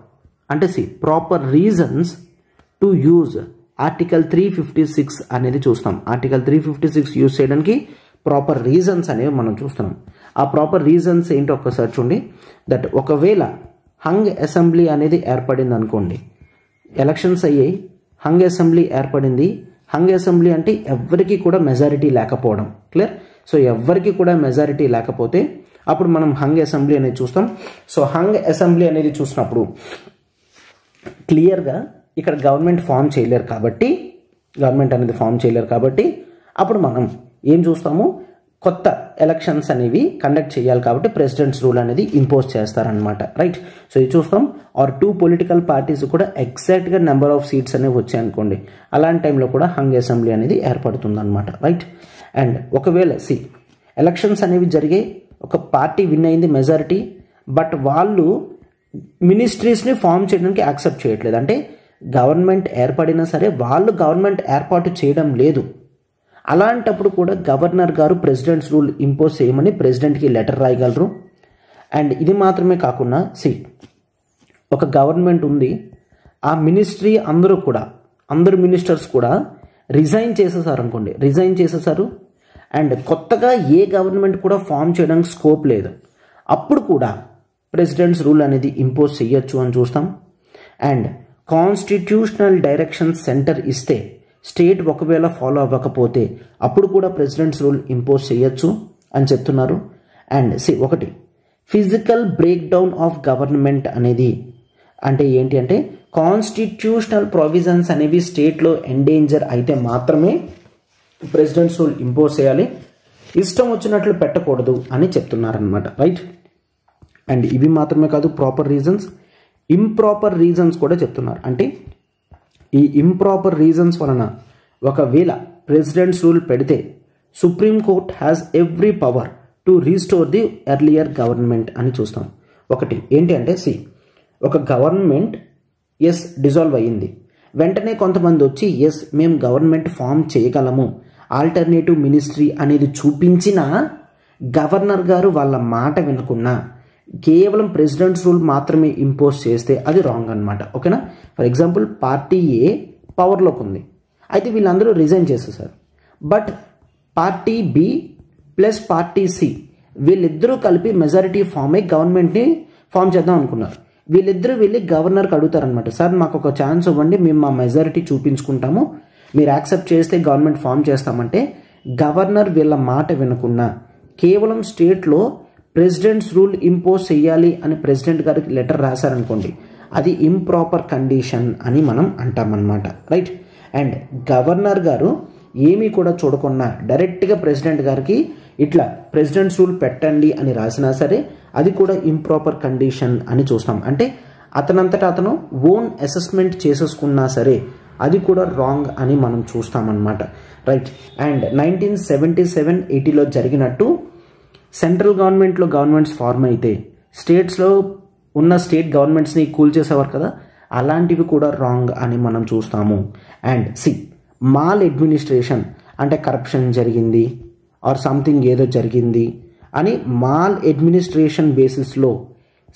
అంటే proper reasons to use article 356 అనేది చూస్తాం. ఆర్టికల్ 356 యూజ్ చేయడానికి ప్రాపర్ రీజన్స్ అనేవి మనం చూస్తున్నాం. ఆ ప్రాపర్ రీజన్స్ ఏంటో ఒక్కసారి చూడండి. దట్ ఒకవేళ హంగ్ అసెంబ్లీ అనేది ఏర్పడింది అనుకోండి, ఎలక్షన్స్ అయ్యాయి, హంగ్ అసెంబ్లీ ఏర్పడింది. హంగ్ అసెంబ్లీ అంటే ఎవరికి కూడా మెజారిటీ లేకపోవడం, క్లియర్. సో ఎవరికి కూడా మెజారిటీ లేకపోతే అప్పుడు మనం హంగ్ అసెంబ్లీ అనేది చూస్తాం. సో హంగ్ అసెంబ్లీ అనేది చూసినప్పుడు క్లియర్గా ఇక్కడ గవర్నమెంట్ ఫామ్ చేయలేరు కాబట్టి అప్పుడు మనం ఏం చూస్తాము, కొత్త ఎలక్షన్స్ అనేవి కండక్ట్ చేయాలి కాబట్టి ప్రెసిడెంట్స్ రూల్ అనేది ఇంపోజ్ చేస్తారనమాట. రైట్. సో ఇది చూస్తాం. ఆర్ 2 పొలిటికల్ పార్టీస్ కూడా ఎగ్జాక్ట్గా నెంబర్ ఆఫ్ సీట్స్ అనేవి వచ్చాయి అనుకోండి, అలాంటి టైంలో కూడా హంగ్ అసెంబ్లీ అనేది ఏర్పడుతుంది అనమాట. రైట్. అండ్ ఒకవేళ ఎలక్షన్స్ అనేవి జరిగాయి, ఒక పార్టీ విన్ అయింది మెజారిటీ, బట్ వాళ్ళు మినిస్ట్రీస్ని ఫామ్ చేయడానికి యాక్సెప్ట్ చేయట్లేదు. అంటే గవర్నమెంట్ ఏర్పడినా సరే వాళ్ళు గవర్నమెంట్ ఏర్పాటు చేయడం లేదు. అలాంటప్పుడు కూడా గవర్నర్ గారు ప్రెసిడెంట్స్ రూల్ ఇంపోజ్ చేయమని ప్రెసిడెంట్కి లెటర్ రాయగలరు. అండ్ ఇది మాత్రమే కాకుండా ఒక గవర్నమెంట్ ఉంది, ఆ మినిస్ట్రీ అందరు మినిస్టర్స్ కూడా రిజైన్ చేసేసారు అండ్ కొత్తగా ఏ గవర్నమెంట్ కూడా ఫామ్ చేయడానికి స్కోప్ లేదు. అప్పుడు కూడా ప్రెసిడెంట్స్ రూల్ అనేది ఇంపోజ్ చేయొచ్చు అని చూస్తాం. అండ్ కాన్స్టిట్యూషనల్ డైరెక్షన్ సెంటర్ ఇస్తే స్టేట్ ఒకవేళ ఫాలో అవ్వకపోతే అప్పుడు కూడా ప్రెసిడెంట్స్ రూల్ ఇంపోజ్ చేయొచ్చు అని చెప్తున్నారు. అండ్ ఒకటి physical break down of government అనేది అంటే ఏంటి అంటే కాన్స్టిట్యూషనల్ ప్రొవిజన్స్ అనేవి స్టేట్లో ఎండేంజర్ అయితే మాత్రమే ప్రెసిడెంట్స్ రూల్ ఇంపోజ్ చేయాలి, ఇష్టం వచ్చినట్లు పెట్టకూడదు అని చెప్తున్నారనమాట. రైట్. అండ్ ఇవి మాత్రమే కాదు, ప్రాపర్ రీజన్స్, ఇంప్రాపర్ రీజన్స్ కూడా చెప్తున్నారు. అంటే ఈ ఇంప్రాపర్ రీజన్స్ వలన ఒకవేళ ప్రెసిడెంట్స్ రూల్ పెడితే Supreme Court has every power to restore the earlier government అని చూస్తాం. ఒకటి ఏంటి అంటే ఒక గవర్నమెంట్ డిజాల్వ్ అయ్యింది, వెంటనే కొంతమంది వచ్చి మేము గవర్నమెంట్ ఫామ్ చేయగలము, ఆల్టర్నేటివ్ మినిస్ట్రీ అనేది చూపించినా గవర్నర్ గారు వాళ్ళ మాట వినకుండా కేవలం ప్రెసిడెంట్స్ రూల్ మాత్రమే ఇంపోజ్ చేస్తే అది రాంగ్ అనమాట. ఓకేనా. ఫర్ ఎగ్జాంపుల్ పార్టీ ఏ పవర్లోకి ఉంది, అయితే వీళ్ళందరూ రిజైన్ చేసేసారు, but party B plus party C వీళ్ళిద్దరూ కలిపి మెజారిటీ ఫామ్ అయ్యి గవర్నమెంట్ని ఫామ్ చేద్దాం అనుకున్నారు. వీళ్ళిద్దరూ వెళ్ళి గవర్నర్కి అడుగుతారనమాట, సార్ మాకు ఒక ఛాన్స్ ఇవ్వండి, మేము మా మెజారిటీ చూపించుకుంటాము, మీరు యాక్సెప్ట్ చేస్తే గవర్నమెంట్ ఫామ్ చేస్తామంటే గవర్నర్ వీళ్ళ మాట వినకుండా కేవలం స్టేట్లో ప్రెసిడెంట్స్ రూల్ ఇంపోజ్ చేయాలి అని ప్రెసిడెంట్ గారికి లెటర్ రాశారనుకోండి, అది ఇంప్రాపర్ కండిషన్ అని మనం అంటామన్నమాట. రైట్. అండ్ గవర్నర్ గారు ఏమీ కూడా చూడకుండా డైరెక్ట్గా ప్రెసిడెంట్ గారికి ఇట్లా ప్రెసిడెంట్స్ రూల్ పెట్టండి అని రాసినా సరే అది కూడా ఇంప్రాపర్ కండిషన్ అని చూస్తాం. అంటే అతనంతటా అతను ఓన్ అసెస్మెంట్ చేసేసుకున్నా సరే అది కూడా రాంగ్ అని మనం చూస్తామన్నమాట. రైట్. అండ్ 1977-80లో జరిగినట్టు సెంట్రల్ గవర్నమెంట్లో గవర్నమెంట్స్ ఫార్మ్ అయితే స్టేట్స్లో ఉన్న స్టేట్ గవర్నమెంట్స్ని కూల్చేసేవారు కదా, అలాంటివి కూడా రాంగ్ అని మనం చూస్తాము. అండ్ మాల్ అడ్మినిస్ట్రేషన్ అంటే కరప్షన్ జరిగింది ఆర్ సంథింగ్ ఏదో జరిగింది అని మాల్ అడ్మినిస్ట్రేషన్ బేసిస్లో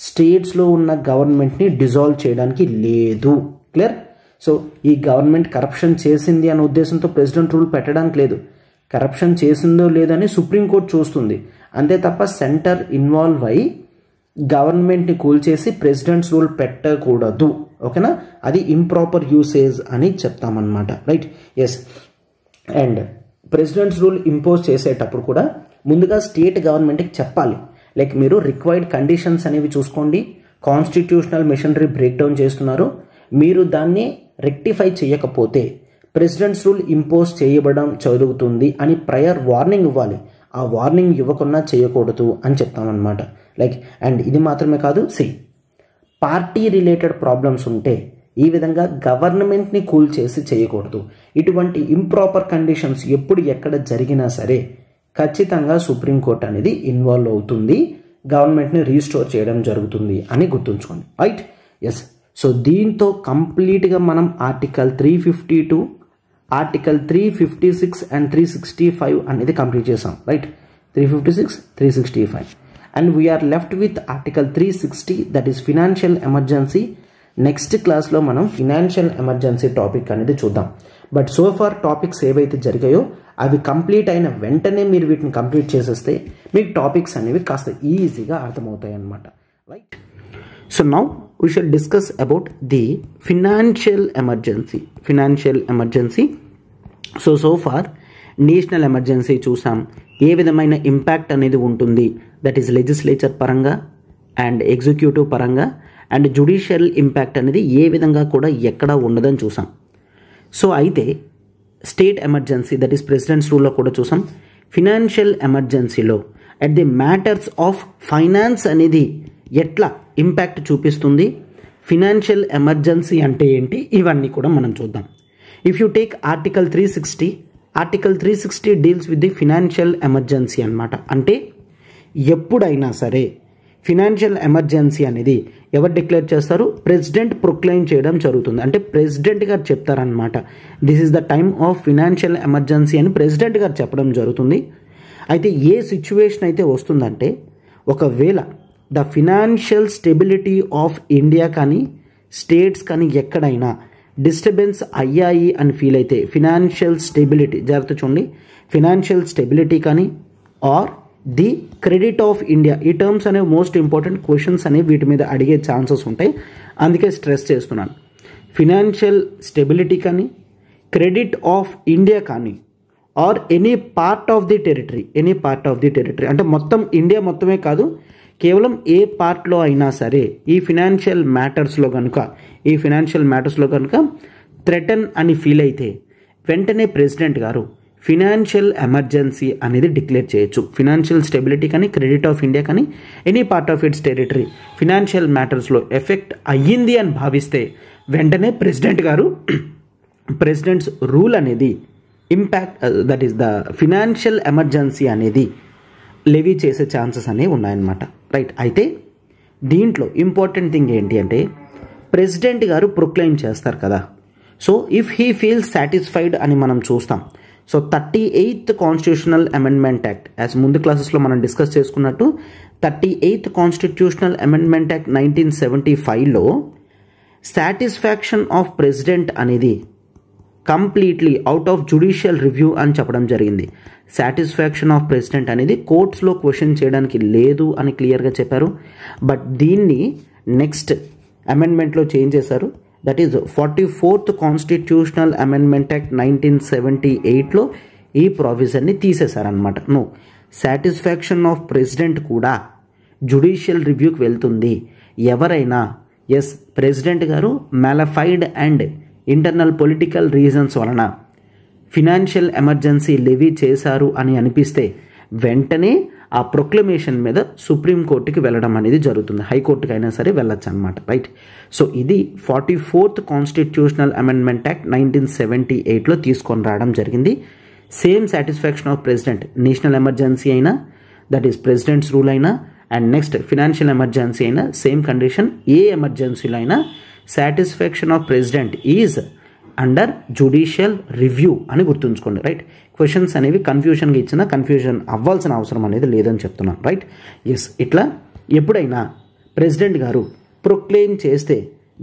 స్టేట్స్లో ఉన్న గవర్నమెంట్ని డిజాల్వ్ చేయడానికి లేదు. క్లియర్. సో ఈ గవర్నమెంట్ కరప్షన్ చేసింది అనే ఉద్దేశంతో ప్రెసిడెంట్ రూల్ పెట్టడానికి లేదు. కరప్షన్ చేసిందో లేదని సుప్రీంకోర్టు చూస్తుంది అంతే తప్ప సెంటర్ ఇన్వాల్వ్ అయ్యి గవర్నమెంట్ని కూల్చేసి ప్రెసిడెంట్స్ రూల్ పెట్టకూడదు. ఓకేనా, అది ఇంప్రాపర్ యూసేజ్ అని చెప్తామన్నమాట. Right. Yes. And president's rule impose చేసేటప్పుడు కూడా ముందుగా స్టేట్ గవర్నమెంట్కి చెప్పాలి. లైక్ మీరు రిక్వైర్డ్ కండిషన్స్ అనేవి చూసుకోండి, కాన్స్టిట్యూషనల్ మెషినరీ బ్రేక్ డౌన్ చేస్తున్నారు, మీరు దాన్ని రెక్టిఫై చేయకపోతే ప్రెసిడెంట్స్ రూల్ ఇంపోజ్ చేయబడడం జరుగుతుంది అని ప్రయర్ వార్నింగ్ ఇవ్వాలి. ఆ వార్నింగ్ ఇవ్వకుండా చేయకూడదు అని చెప్తామన్నమాట. లైక్ అండ్ ఇది మాత్రమే కాదు, పార్టీ రిలేటెడ్ ప్రాబ్లమ్స్ ఉంటే ఈ విధంగా గవర్నమెంట్ని కూల్ చేసి చేయకూడదు. ఇటువంటి ఇంప్రాపర్ కండిషన్స్ ఎప్పుడు ఎక్కడ జరిగినా సరే ఖచ్చితంగా సుప్రీంకోర్టు అనేది ఇన్వాల్వ్ అవుతుంది, గవర్నమెంట్ని రీస్టోర్ చేయడం జరుగుతుంది అని గుర్తుంచుకోండి. రైట్. ఎస్. సో దీంతో కంప్లీట్గా మనం ఆర్టికల్ 352, ఆర్టికల్ 356 అండ్ 365 అనేది కంప్లీట్ చేసాం. Right. 356, 365 and we're left with article 360 that is financial emergency. Next క్లాస్లో మనం ఫినాన్షియల్ ఎమర్జెన్సీ టాపిక్ అనేది చూద్దాం. బట్ సో ఫార్ టాపిక్స్ ఏవైతే జరిగాయో అవి కంప్లీట్ అయిన వెంటనే మీరు వీటిని కంప్లీట్ చేసేస్తే మీకు టాపిక్స్ అనేవి కాస్త ఈజీగా అర్థమవుతాయి అన్నమాట. Right. So now we shall discuss about the financial emergency. So far national emergency చూసాం, ఏ విధమైన ఇంపాక్ట్ అనేది ఉంటుంది, దట్ ఈస్ లెజిస్లేచర్ పరంగా అండ్ ఎగ్జిక్యూటివ్ పరంగా అండ్ జ్యుడిషియల్ ఇంపాక్ట్ అనేది ఏ విధంగా కూడా ఎక్కడ ఉండదని చూసాం. సో అయితే state emergency that is president's రూల్లో కూడా చూసాం. ఫినాన్షియల్ ఎమర్జెన్సీలో at the matters of finance అనేది ఎట్లా ఇంపాక్ట్ చూపిస్తుంది, ఫినాన్షియల్ ఎమర్జెన్సీ అంటే ఏంటి, ఇవన్నీ కూడా మనం చూద్దాం. If you take article 360 deals with the financial emergency అన్నమాట. అంటే ఎప్పుడైనా సరే ఫినాన్షియల్ ఎమర్జెన్సీ అనేది ఎవరు డిక్లేర్ చేస్తారు, ప్రెసిడెంట్ ప్రొక్లైమ్ చేయడం జరుగుతుంది. అంటే ప్రెసిడెంట్ గారు చెప్తారనమాట, this is the time of financial emergency అని ప్రెసిడెంట్ గారు చెప్పడం జరుగుతుంది. అయితే ఏ సిచ్యువేషన్ అయితే వస్తుందంటే, ఒకవేళ the financial stability of India కానీ స్టేట్స్ కానీ ఎక్కడైనా డిస్టర్బెన్స్ అయ్యాయి అని ఫీల్ అయితే, ఫినాన్షియల్ స్టెబిలిటీ జాగ్రత్త చూడండి, ఫినాన్షియల్ స్టెబిలిటీ కానీ or the credit of India, ఈ టర్మ్స్ అనేవి మోస్ట్ ఇంపార్టెంట్ క్వశ్చన్స్ అనేవి వీటి మీద అడిగే ఛాన్సెస్ ఉంటాయి, అందుకే స్ట్రెస్ చేస్తున్నాను. ఫినాన్షియల్ స్టెబిలిటీ కానీ క్రెడిట్ ఆఫ్ ఇండియా కానీ or any part of the territory అంటే మొత్తం ఇండియా మొత్తమే కాదు, కేవలం ఏ పార్ట్లో అయినా సరే ఈ ఫినాన్షియల్ మ్యాటర్స్లో కనుక థ్రెటన్ అని ఫీల్ అయితే వెంటనే ప్రెసిడెంట్ గారు ఫినాన్షియల్ ఎమర్జెన్సీ అనేది డిక్లేర్ చేయొచ్చు. ఫినాన్షియల్ స్టెబిలిటీ కానీ క్రెడిట్ ఆఫ్ ఇండియా కానీ any part of its territory financial మ్యాటర్స్లో ఎఫెక్ట్ అయ్యింది అని భావిస్తే వెంటనే ప్రెసిడెంట్ గారు ప్రెసిడెంట్స్ రూల్ అనేది impact that is the financial emergency అనేది లెవీ చేసే ఛాన్సెస్ అనేవి ఉన్నాయన్నమాట. రైట్. అయితే దీంట్లో ఇంపార్టెంట్ థింగ్ ఏంటి అంటే, ప్రెసిడెంట్ గారు ప్రొక్లైమ్ చేస్తారు కదా, so if he feels satisfied అని మనం చూస్తాం. So 38th constitutional amendment act, as ముందు క్లాసెస్లో మనం డిస్కస్ చేసుకున్నట్టు 38th కాన్స్టిట్యూషనల్ అమెండ్మెంట్ యాక్ట్ 1975లో సాటిస్ఫాక్షన్ ఆఫ్ ప్రెసిడెంట్ అనేది completely out of judicial review అని చెప్పడం జరిగింది. సాటిస్ఫాక్షన్ ఆఫ్ ప్రెసిడెంట్ అనేది కోర్ట్స్లో క్వశ్చన్ చేయడానికి లేదు అని క్లియర్గా చెప్పారు. బట్ దీన్ని నెక్స్ట్ అమెండ్మెంట్లో చేంజ్ చేశారు, that is 44th constitutional amendment act 1978లో ఈ ప్రావిజన్ని తీసేశారనమాట. నో, సాటిస్ఫాక్షన్ ఆఫ్ ప్రెసిడెంట్ కూడా జ్యుడిషియల్ రివ్యూకి వెళ్తుంది. ఎవరైనా ప్రెసిడెంట్ గారు mala fide and internal political reasons వలన ఫినాన్షియల్ ఎమర్జెన్సీ లెవీ చేశారు అని అనిపిస్తే వెంటనే ఆ ప్రొక్లమేషన్ మీద సుప్రీంకోర్టుకి వెళ్ళడం అనేది జరుగుతుంది, హైకోర్టుకి అయినా సరే వెళ్ళొచ్చు అనమాట, రైట్. సో ఇది 44th కాన్స్టిట్యూషనల్ అమెండ్మెంట్ యాక్ట్ 1978లో తీసుకొని రావడం జరిగింది. Same satisfaction of president, national emergency అయినా, దట్ ఈస్ ప్రెసిడెంట్స్ రూల్ అయినా, అండ్ నెక్స్ట్ ఫినాన్షియల్ ఎమర్జెన్సీ అయినా సేమ్ కండిషన్. ఏ ఎమర్జెన్సీలో అయినా satisfaction of president is under judicial review అని గుర్తుంచుకోండి, రైట్. క్వశ్చన్స్ అనేవి కన్ఫ్యూషన్గా ఇచ్చినా కన్ఫ్యూజన్ అవ్వాల్సిన అవసరం అనేది లేదని చెప్తున్నాను, రైట్. ఎస్, ఇట్లా ఎప్పుడైనా ప్రెసిడెంట్ గారు ప్రొక్లెయిమ్ చేస్తే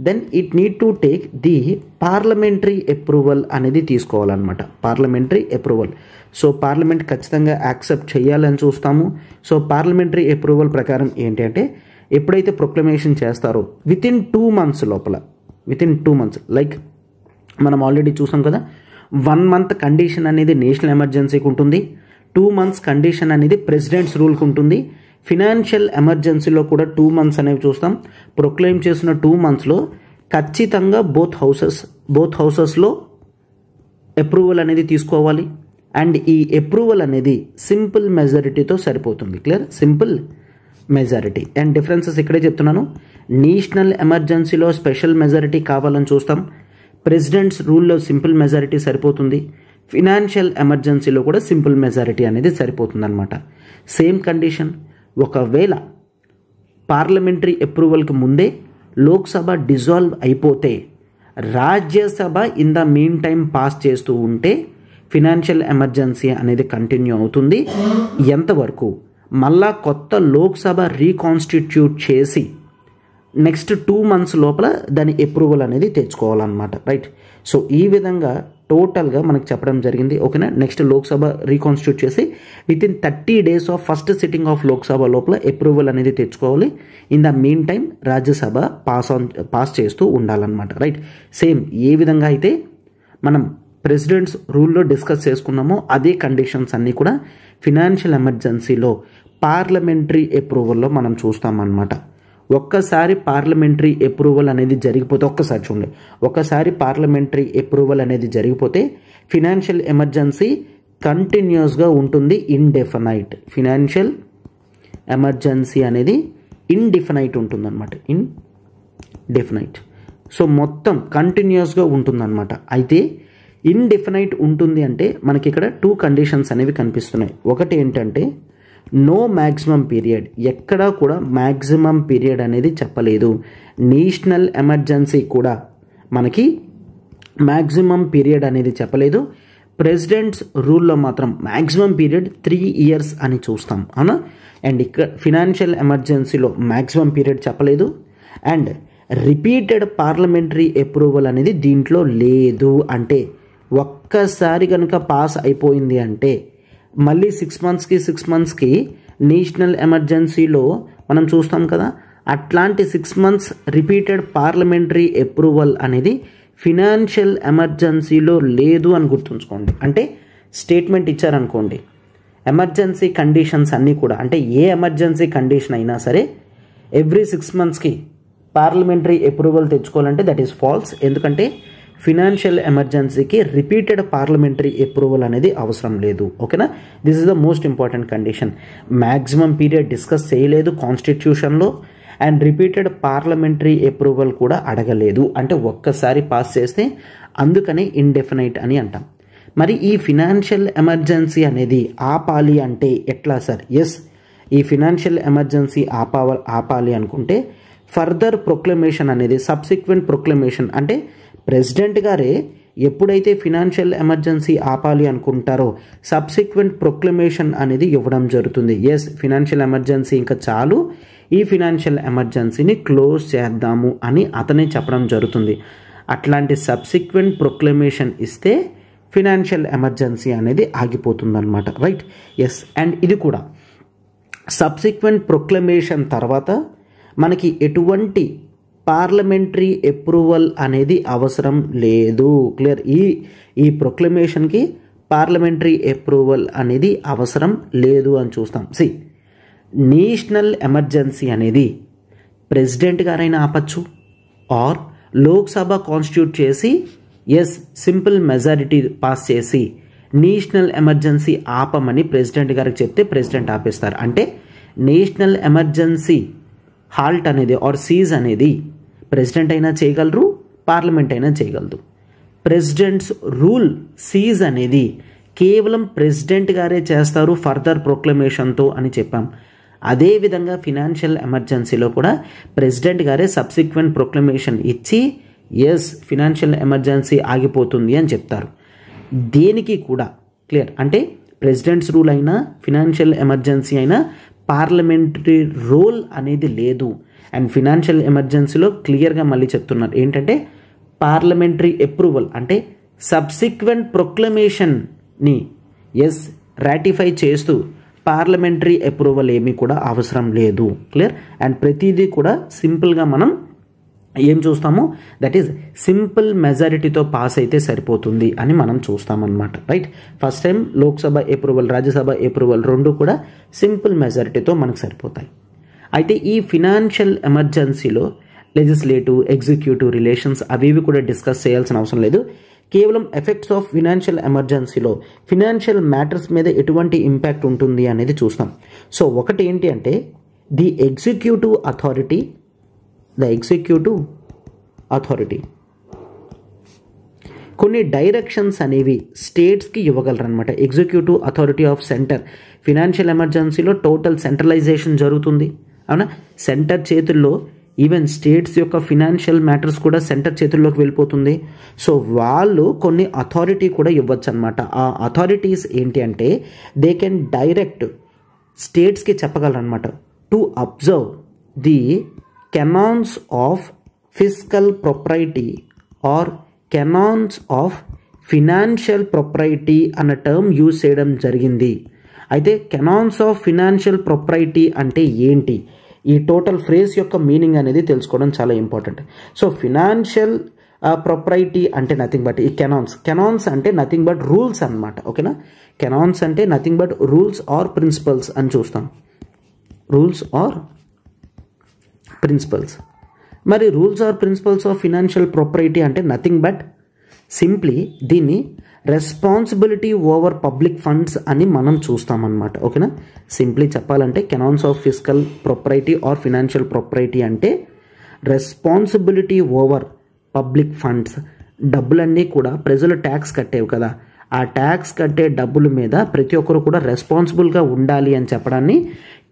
then it need to take the parliamentary approval అనేది తీసుకోవాలన్నమాట, పార్లమెంటరీ అప్రూవల్. సో పార్లమెంట్ ఖచ్చితంగా యాక్సెప్ట్ చేయాలని చూస్తాము. సో పార్లమెంటరీ అప్రూవల్ ప్రకారం ఏంటి అంటే ఎప్పుడైతే ప్రొక్లమేషన్ చేస్తారో వితిన్ 2 months లోపల, వితిన్ 2 months, లైక్ మనం ఆల్రెడీ చూసాం కదా, 1 month కండిషన్ అనేది నేషనల్ ఎమర్జెన్సీకి ఉంటుంది, 2 months కండిషన్ అనేది ప్రెసిడెంట్స్ రూల్కి ఉంటుంది. ఫినాన్షియల్ ఎమర్జెన్సీలో కూడా 2 months అనేవి చూస్తాం. ప్రొక్లెయిమ్ చేసిన 2 monthsలో ఖచ్చితంగా బోత్ హౌసెస్లో అప్రూవల్ అనేది తీసుకోవాలి. అండ్ ఈ అప్రూవల్ అనేది సింపుల్ మెజారిటీతో సరిపోతుంది, clear, simple majority. And differences ఇక్కడే చెప్తున్నాను. నేషనల్ ఎమర్జెన్సీలో స్పెషల్ మెజారిటీ కావాలని చూస్తాం, ప్రెసిడెంట్స్ రూల్లో సింపుల్ మెజారిటీ సరిపోతుంది, ఫినాన్షియల్ ఎమర్జెన్సీలో కూడా సింపుల్ మెజారిటీ అనేది సరిపోతుంది అనమాట. సేమ్ కండిషన్, ఒకవేళ పార్లమెంటరీ అప్రూవల్కి ముందే లోక్సభ డిజాల్వ్ అయిపోతే Rajya Sabha in the mean time pass చేస్తూ ఉంటే ఫినాన్షియల్ ఎమర్జెన్సీ అనేది కంటిన్యూ అవుతుంది. ఎంతవరకు? మళ్ళా కొత్త లోక్సభ రీకాన్స్టిట్యూట్ చేసి నెక్స్ట్ 2 months లోపల దాని అప్రూవల్ అనేది తెచ్చుకోవాలన్నమాట, రైట్. సో ఈ విధంగా టోటల్గా మనకు చెప్పడం జరిగింది, ఓకేనా. నెక్స్ట్ లోక్సభ రీకాన్స్టిట్యూట్ చేసి within 30 days of first sitting of Lok Sabha లోపల అప్రూవల్ అనేది తెచ్చుకోవాలి. In the mean time Rajya Sabha pass చేస్తూ ఉండాలన్నమాట, రైట్. సేమ్ ఏ విధంగా అయితే మనం ప్రెసిడెంట్స్ రూల్లో డిస్కస్ చేసుకున్నామో అదే కండిషన్స్ అన్నీ కూడా ఫినాన్షియల్ ఎమర్జెన్సీలో పార్లమెంటరీ అప్రూవల్లో మనం చూస్తామన్నమాట. ఒక్కసారి పార్లమెంటరీ అప్రూవల్ అనేది జరిగిపోతే, ఒక్కసారి చూడండి, ఒక్కసారి పార్లమెంటరీ అప్రూవల్ అనేది జరిగిపోతే ఫినాన్షియల్ ఎమర్జెన్సీ కంటిన్యూస్గా ఉంటుంది, ఇండెఫినైట్. ఫినాన్షియల్ ఎమర్జెన్సీ అనేది ఇండిఫినైట్ ఉంటుందన్నమాట, ఇండెఫినైట్. సో మొత్తం కంటిన్యూస్గా ఉంటుందన్నమాట. అయితే ఇండెఫినైట్ ఉంటుంది అంటే మనకి ఇక్కడ 2 కండిషన్స్ అనేవి కనిపిస్తున్నాయి. ఒకటి ఏంటంటే నో మ్యాక్సిమం పీరియడ్, ఎక్కడా కూడా మ్యాక్సిమం పీరియడ్ అనేది చెప్పలేదు. నేషనల్ ఎమర్జెన్సీ కూడా మనకి మ్యాక్సిమం పీరియడ్ అనేది చెప్పలేదు. ప్రెసిడెంట్స్ రూల్లో మాత్రం మ్యాక్సిమం పీరియడ్ 3 years అని చూస్తాం, అవునా. అండ్ ఇక్కడ ఫినాన్షియల్ ఎమర్జెన్సీలో మ్యాక్సిమం పీరియడ్ చెప్పలేదు. అండ్ రిపీటెడ్ పార్లమెంటరీ అప్రూవల్ అనేది దీంట్లో లేదు. అంటే ఒక్కసారి కనుక పాస్ అయిపోయింది అంటే మళ్ళీ 6 monthsకి నేషనల్ ఎమర్జెన్సీలో మనం చూస్తాం కదా, అట్లాంటి 6 months రిపీటెడ్ పార్లమెంటరీ అప్రూవల్ అనేది ఫినాన్షియల్ ఎమర్జెన్సీలో లేదు అని గుర్తుంచుకోండి. అంటే స్టేట్మెంట్ ఇచ్చారనుకోండి, ఎమర్జెన్సీ కండిషన్స్ అన్నీ కూడా, అంటే ఏ ఎమర్జెన్సీ కండిషన్ అయినా సరే ఎవ్రీ 6 monthsకి పార్లమెంటరీ అప్రూవల్ తెచ్చుకోవాలంటే దట్ ఈస్ ఫాల్స్. ఎందుకంటే ఫినాన్షియల్ ఎమర్జెన్సీకి రిపీటెడ్ పార్లమెంటరీ అప్రూవల్ అనేది అవసరం లేదు, ఓకేనా. This is the most important condition. Maximum period discuss చేయలేదు కాన్స్టిట్యూషన్లో, అండ్ రిపీటెడ్ పార్లమెంటరీ అప్రూవల్ కూడా అడగలేదు. అంటే ఒక్కసారి పాస్ చేస్తే అందుకనే ఇండెఫినైట్ అని అంటాం. మరి ఈ ఫినాన్షియల్ ఎమర్జెన్సీ అనేది ఆపాలి అంటే ఎట్లా సార్? ఎస్, ఈ ఫినాన్షియల్ ఎమర్జెన్సీ ఆపాలి అనుకుంటే ఫర్దర్ ప్రొక్లమేషన్ అనేది, సబ్సిక్వెంట్ ప్రొక్లమేషన్, అంటే ప్రెసిడెంట్ గారే ఎప్పుడైతే ఫినాన్షియల్ ఎమర్జెన్సీ ఆపాలి అనుకుంటారో సబ్సిక్వెంట్ ప్రొక్లమేషన్ అనేది ఇవ్వడం జరుగుతుంది. ఎస్, ఫినాన్షియల్ ఎమర్జెన్సీ ఇంకా చాలు, ఈ ఫినాన్షియల్ ఎమర్జెన్సీని క్లోజ్ చేద్దాము అని అతనే చెప్పడం జరుగుతుంది. అట్లాంటి సబ్సిక్వెంట్ ప్రొక్లమేషన్ ఇస్తే ఫినాన్షియల్ ఎమర్జెన్సీ అనేది ఆగిపోతుంది అనమాట, రైట్. ఎస్, అండ్ ఇది కూడా సబ్సిక్వెంట్ ప్రొక్లమేషన్ తర్వాత మనకి ఎటువంటి పార్లమెంటరీ అప్రూవల్ అనేది అవసరం లేదు, క్లియర్. ఈ ప్రొక్లమేషన్కి పార్లమెంటరీ అప్రూవల్ అనేది అవసరం లేదు అని చూస్తాం. నేషనల్ ఎమర్జెన్సీ అనేది ప్రెసిడెంట్ గారైనా ఆపచ్చు, ఆర్ లోక్సభ కాన్స్టిట్యూట్ చేసి ఎస్ సింపుల్ మెజారిటీ పాస్ చేసి నేషనల్ ఎమర్జెన్సీ ఆపమని ప్రెసిడెంట్ గారికి చెప్తే ప్రెసిడెంట్ ఆపేస్తారు. అంటే నేషనల్ ఎమర్జెన్సీ హాల్ట్ అనేది ఆర్ సీజ్ అనేది ప్రెసిడెంట్ అయినా చేయగలరు, పార్లమెంట్ అయినా చేయగలదు. ప్రెసిడెంట్స్ రూల్ సీజ్ అనేది కేవలం ప్రెసిడెంట్ గారే చేస్తారు ఫర్దర్ ప్రొక్లమేషన్తో అని చెప్పాం. అదేవిధంగా ఫినాన్షియల్ ఎమర్జెన్సీలో కూడా ప్రెసిడెంట్ గారే సబ్సిక్వెంట్ ప్రొక్లమేషన్ ఇచ్చి ఎస్ ఫినాన్షియల్ ఎమర్జెన్సీ ఆగిపోతుంది అని చెప్తారు. దేనికి కూడా క్లియర్, అంటే ప్రెసిడెంట్స్ రూల్ అయినా ఫినాన్షియల్ ఎమర్జెన్సీ అయినా పార్లమెంటరీ రోల్ అనేది లేదు. అండ్ ఫినాన్షియల్ ఎమర్జెన్సీలో క్లియర్గా మళ్ళీ చెప్తున్నారు ఏంటంటే పార్లమెంటరీ అప్రూవల్ అంటే సబ్సిక్వెంట్ ప్రొక్లమేషన్ని ఎస్ రాటిఫై చేస్తూ పార్లమెంటరీ అప్రూవల్ ఏమీ కూడా అవసరం లేదు. క్లియర్. అండ్ ప్రతిదీ కూడా సింపుల్గా మనం ఏం చూస్తాము, దట్ ఈజ్ సింపుల్ మెజారిటీతో పాస్ అయితే సరిపోతుంది అని మనం చూస్తామన్నమాట. రైట్. First time Lok Sabha approval, Rajya Sabha approval రెండు కూడా సింపుల్ మెజారిటీతో మనకు సరిపోతాయి. అయితే ఈ ఫినాన్షియల్ ఎమర్జెన్సీలో లెజిస్లేటివ్ ఎగ్జిక్యూటివ్ రిలేషన్స్ అవి కూడా డిస్కస్ చేయాల్సిన అవసరం లేదు. కేవలం ఎఫెక్ట్స్ ఆఫ్ ఫినాన్షియల్ ఎమర్జెన్సీలో ఫినాన్షియల్ మ్యాటర్స్ మీద ఎటువంటి ఇంపాక్ట్ ఉంటుంది అనేది చూస్తాం. సో ఒకటి ఏంటి అంటే ది ఎగ్జిక్యూటివ్ అథారిటీ కొన్ని డైరెక్షన్స్ అనేవి స్టేట్స్కి ఇవ్వగలరు అనమాట. Executive authority of centre financial ఎమర్జెన్సీలో టోటల్ సెంట్రలైజేషన్ జరుగుతుంది అవునా. సెంటర్ చేతుల్లో ఈవెన్ స్టేట్స్ యొక్క ఫినాన్షియల్ మ్యాటర్స్ కూడా సెంటర్ చేతుల్లోకి వెళ్ళిపోతుంది. సో వాళ్ళు కొన్ని అథారిటీ కూడా ఇవ్వచ్చు అనమాట. ఆ అథారిటీస్ ఏంటి అంటే దే కెన్ డైరెక్ట్ స్టేట్స్కి చెప్పగలరు అనమాట to observe the canons of fiscal propriety or canons of financial propriety అన్న టర్మ్ యూజ్ చేయడం జరిగింది. అయితే కెనాన్స్ ఆఫ్ ఫినాన్షియల్ ప్రొప్రైటీ అంటే ఏంటి, ఈ టోటల్ ఫ్రేజ్ యొక్క మీనింగ్ అనేది తెలుసుకోవడం చాలా ఇంపార్టెంట్. సో ఫినాన్షియల్ ప్రొప్రైటీ అంటే నథింగ్ బట్ ఈ కెనాన్స్ అంటే నథింగ్ బట్ రూల్స్ అనమాట. ఓకేనా. కెనాన్స్ అంటే nothing but rules or principles అని చూస్తాం. Rules or principles. మరి rules or principles of financial propriety అంటే నథింగ్ బట్ సింప్లీ దీన్ని రెస్పాన్సిబిలిటీ ఓవర్ పబ్లిక్ ఫండ్స్ అని మనం చూస్తామన్నమాట. ఓకేనా. సింప్లీ చెప్పాలంటే canons of fiscal propriety or financial propriety అంటే రెస్పాన్సిబిలిటీ ఓవర్ పబ్లిక్ ఫండ్స్. డబ్బులన్నీ కూడా ప్రజలు ట్యాక్స్ కట్టేవి కదా, ఆ ట్యాక్స్ కట్టే డబ్బుల మీద ప్రతి ఒక్కరు కూడా రెస్పాన్సిబుల్గా ఉండాలి అని చెప్పడాన్ని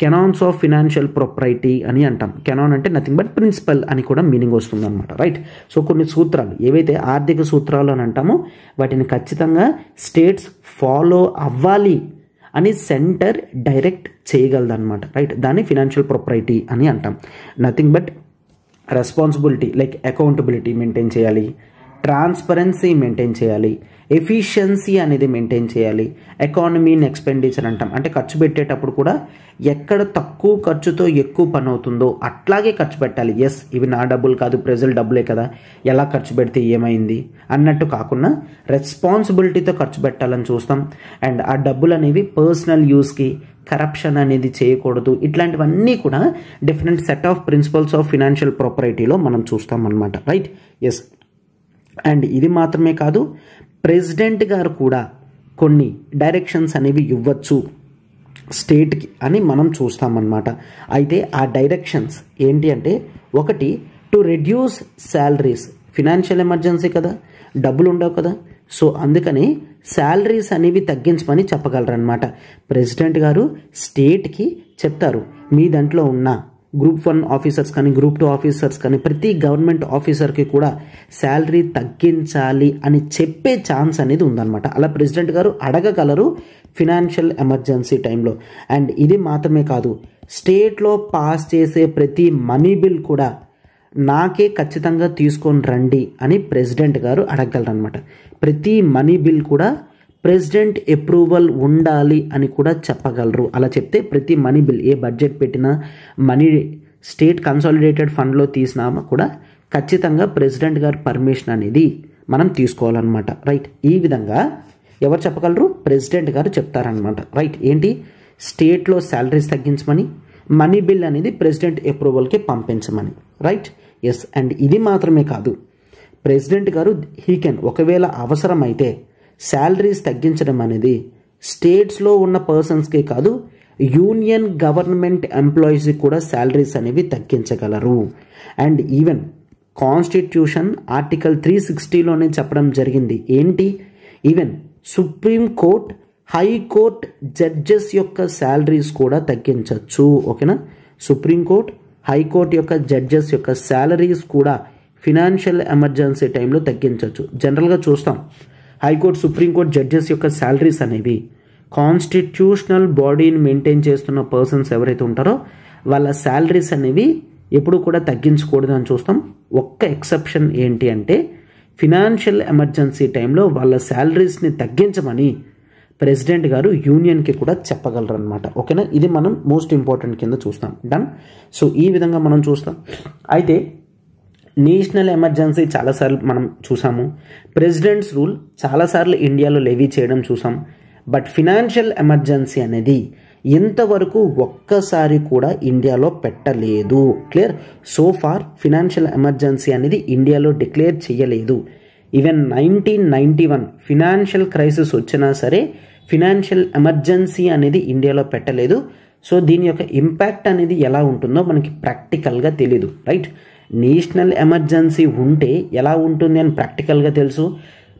కెనాన్స్ ఆఫ్ ఫినాన్షియల్ ప్రొప్రైటీ అని అంటాం. కెనాన్ అంటే నథింగ్ బట్ ప్రిన్సిపల్ అని కూడా మీనింగ్ వస్తుంది అనమాట. రైట్. సో కొన్ని సూత్రాలు ఏవైతే ఆర్థిక సూత్రాలు అని అంటామో వాటిని ఖచ్చితంగా స్టేట్స్ ఫాలో అవ్వాలి అని సెంటర్ డైరెక్ట్ చేయగలదన్నమాట. రైట్. దాన్ని ఫినాన్షియల్ ప్రొప్రైటీ అని అంటాం. Nothing but responsibility like accountability maintain చేయాలి, ట్రాన్స్పరెన్సీ మెయింటైన్ చేయాలి, ఎఫిషియన్సీ అనేది మెయింటైన్ చేయాలి, ఎకానమీని ఎక్స్పెండిచర్ అంటాం. అంటే ఖర్చు పెట్టేటప్పుడు కూడా ఎక్కడ తక్కువ ఖర్చుతో ఎక్కువ పని అవుతుందో అట్లాగే ఖర్చు పెట్టాలి. ఎస్ ఇవి నా డబ్బులు కాదు ప్రజల డబ్బులే కదా, ఎలా ఖర్చు పెడితే ఏమైంది అన్నట్టు కాకుండా రెస్పాన్సిబిలిటీతో ఖర్చు పెట్టాలని చూస్తాం. అండ్ ఆ డబ్బులు అనేవి పర్సనల్ యూస్కి, కరప్షన్ అనేది చేయకూడదు. ఇట్లాంటివన్నీ కూడా different set of principles of financial ప్రాపర్టీలో మనం చూస్తాం అన్నమాట. రైట్. ఎస్. అండ్ ఇది మాత్రమే కాదు, ప్రెసిడెంట్ గారు కూడా కొన్ని డైరెక్షన్స్ అనేవి ఇవ్వచ్చు స్టేట్కి అని మనం చూస్తామన్నమాట. అయితే ఆ డైరెక్షన్స్ ఏంటి అంటే ఒకటి to reduce salaries. Financial emergency కదా, డబ్బులు ఉండవు కదా, సో అందుకని శాలరీస్ అనేవి తగ్గించమని చెప్పగలరనమాట. ప్రెసిడెంట్ గారు స్టేట్కి చెప్తారు మీ దాంట్లో ఉన్న గ్రూప్ 1 ఆఫీసర్స్ కానీ గ్రూప్ 2 ఆఫీసర్స్ కానీ ప్రతి గవర్నమెంట్ ఆఫీసర్కి కూడా శాలరీ తగ్గించాలి అని చెప్పే ఛాన్స్ అనేది ఉందన్నమాట. అలా ప్రెసిడెంట్ గారు అడగగలరు ఫినాన్షియల్ ఎమర్జెన్సీ టైంలో. అండ్ ఇది మాత్రమే కాదు, స్టేట్లో పాస్ చేసే ప్రతి మనీ బిల్ కూడా నాకే ఖచ్చితంగా తీసుకొని రండి అని ప్రెసిడెంట్ గారు అడగగలరు అనమాట. ప్రతి మనీ బిల్ కూడా ప్రెసిడెంట్ అప్రూవల్ ఉండాలి అని కూడా చెప్పగలరు. అలా చెప్తే ప్రతి మనీ బిల్ ఏ బడ్జెట్ పెట్టినా మనీ స్టేట్ కన్సాలిడేటెడ్ ఫండ్లో తీసినా కూడా ఖచ్చితంగా ప్రెసిడెంట్ గారి పర్మిషన్ అనేది మనం తీసుకోవాలన్నమాట. రైట్. ఈ విధంగా ఎవరు చెప్పగలరు, ప్రెసిడెంట్ గారు చెప్తారనమాట. రైట్. ఏంటి, స్టేట్లో శాలరీస్ తగ్గించమని, మనీ బిల్ అనేది ప్రెసిడెంట్ అప్రూవల్కి పంపించమని. రైట్. ఎస్. అండ్ ఇది మాత్రమే కాదు, ప్రెసిడెంట్ గారు హీ కెన్ ఒకవేళ అవసరమైతే శాలరీస్ తగ్గించడం అనేది స్టేట్స్లో ఉన్న పర్సన్స్కి కాదు, యూనియన్ గవర్నమెంట్ ఎంప్లాయీస్కి కూడా శాలరీస్ అనేవి తగ్గించగలరు. అండ్ ఈవెన్ కాన్స్టిట్యూషన్ ఆర్టికల్ 360లోనే చెప్పడం జరిగింది ఏంటి, even supreme court, high court judges యొక్క శాలరీస్ కూడా తగ్గించవచ్చు. ఓకేనా, సుప్రీంకోర్ట్, హైకోర్టు యొక్క జడ్జెస్ యొక్క శాలరీస్ కూడా ఫినాన్షియల్ ఎమర్జెన్సీ టైంలో తగ్గించవచ్చు. జనరల్గా చూస్తాం హైకోర్టు, సుప్రీంకోర్టు జడ్జెస్ యొక్క శాలరీస్ అనేవి కాన్స్టిట్యూషనల్ బాడీని మెయింటైన్ చేస్తున్న పర్సన్స్ ఎవరైతే ఉంటారో వాళ్ళ శాలరీస్ అనేవి ఎప్పుడు కూడా తగ్గించకూడదు అని చూస్తాం. ఒక్క ఎక్సెప్షన్ ఏంటి అంటే ఫినాన్షియల్ ఎమర్జెన్సీ టైంలో వాళ్ళ శాలరీస్ని తగ్గించమని ప్రెసిడెంట్ గారు యూనియన్కి కూడా చెప్పగలరు అనమాట. ఓకేనా, ఇది మనం మోస్ట్ ఇంపార్టెంట్ కింద చూస్తాం. డన్. సో ఈ విధంగా మనం చూస్తాం. అయితే నేషనల్ ఎమర్జెన్సీ చాలాసార్లు మనం చూసాము, ప్రెసిడెంట్స్ రూల్ చాలాసార్లు ఇండియాలో లెవీ చేయడం చూసాం. బట్ ఫినాన్షియల్ ఎమర్జెన్సీ అనేది ఇంతవరకు ఒక్కసారి కూడా ఇండియాలో పెట్టలేదు. Clear, so far financial emergency అనేది ఇండియాలో డిక్లేర్ చేయలేదు. ఈవెన్ 1991 ఫినాన్షియల్ క్రైసిస్ వచ్చినా సరే ఫినాన్షియల్ ఎమర్జెన్సీ అనేది ఇండియాలో పెట్టలేదు. సో దీని యొక్క ఇంపాక్ట్ అనేది ఎలా ఉంటుందో మనకి ప్రాక్టికల్గా తెలీదు. రైట్, నేషనల్ ఎమర్జెన్సీ ఉంటే ఎలా ఉంటుంది అని ప్రాక్టికల్గా తెలుసు,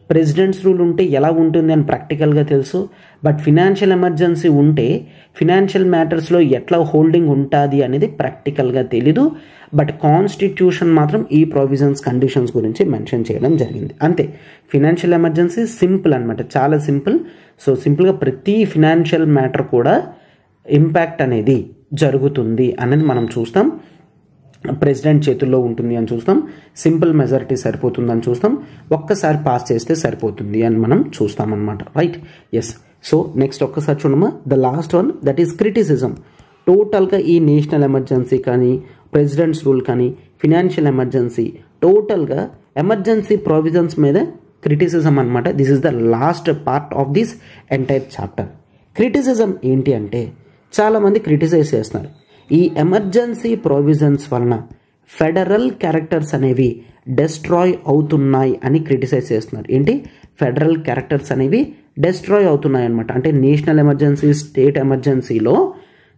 ప్రెసిడెంట్స్ రూల్ ఉంటే ఎలా ఉంటుంది అని ప్రాక్టికల్గా తెలుసు. బట్ ఫినాన్షియల్ ఎమర్జెన్సీ ఉంటే ఫినాన్షియల్ మ్యాటర్స్లో ఎట్లా హోల్డింగ్ ఉంటుంది అనేది ప్రాక్టికల్గా తెలీదు. బట్ కాన్స్టిట్యూషన్ మాత్రం ఈ ప్రొవిజన్స్ కండిషన్స్ గురించి మెన్షన్ చేయడం జరిగింది. అంతే, ఫినాన్షియల్ ఎమర్జెన్సీ సింపుల్ అనమాట, చాలా సింపుల్. సో సింపుల్గా ప్రతి ఫినాన్షియల్ మ్యాటర్ కూడా ఇంపాక్ట్ అనేది జరుగుతుంది అనేది మనం చూస్తాం. ప్రెసిడెంట్ చేతుల్లో ఉంటుంది అని చూస్తాం, సింపుల్ మెజారిటీ సరిపోతుందని చూస్తాం, ఒక్కసారి పాస్ చేస్తే సరిపోతుంది అని మనం చూస్తాం అనమాట. Right, yes. సో నెక్స్ట్ ఒక్కసారి చూడమ్మా, the last one, that is criticism. టోటల్గా ఈ నేషనల్ ఎమర్జెన్సీ కానీ ప్రెసిడెంట్స్ రూల్ కానీ ఫినాన్షియల్ ఎమర్జెన్సీ టోటల్గా ఎమర్జెన్సీ ప్రొవిజన్స్ మీద క్రిటిసిజం అనమాట. This is the last part of this entire chapter. Criticism ఏంటి అంటే చాలామంది క్రిటిసైజ్ చేస్తున్నారు, ఈ ఎమర్జెన్సీ ప్రొవిజన్స్ వలన ఫెడరల్ క్యారెక్టర్స్ అనేవి డెస్ట్రాయ్ అవుతున్నాయి అని క్రిటిసైజ్ చేస్తున్నారు. ఏంటి, ఫెడరల్ క్యారెక్టర్స్ అనేవి డెస్ట్రాయ్ అవుతున్నాయి అనమాట. అంటే నేషనల్ ఎమర్జెన్సీ, స్టేట్ ఎమర్జెన్సీలో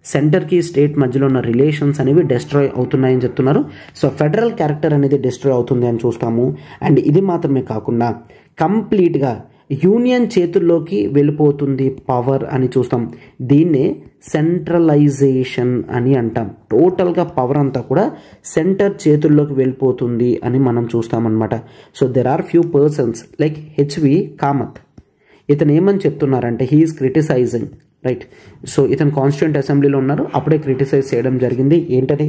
సెంటర్కి స్టేట్ మధ్యలో ఉన్న రిలేషన్స్ అనేవి డెస్ట్రాయ్ అవుతున్నాయని చెప్తున్నారు. సో ఫెడరల్ క్యారెక్టర్ అనేది డెస్ట్రాయ్ అవుతుంది అని చూస్తాము. అండ్ ఇది మాత్రమే కాకుండా కంప్లీట్గా యూనియన్ చేతుల్లోకి వెళ్ళిపోతుంది పవర్ అని చూస్తాం. దీన్నే సెంట్రలైజేషన్ అని అంటాం. టోటల్గా పవర్ అంతా కూడా సెంటర్ చేతుల్లోకి వెళ్ళిపోతుంది అని మనం చూస్తామన్నమాట. So there are few persons like HV Kamath. ఇతను ఏమని చెప్తున్నారంటే హీఈస్ క్రిటిసైజింగ్. రైట్, సో ఇతను కాన్స్టిట్యూంట్ అసెంబ్లీలో ఉన్నారు, అప్పుడే క్రిటిసైజ్ చేయడం జరిగింది. ఏంటంటే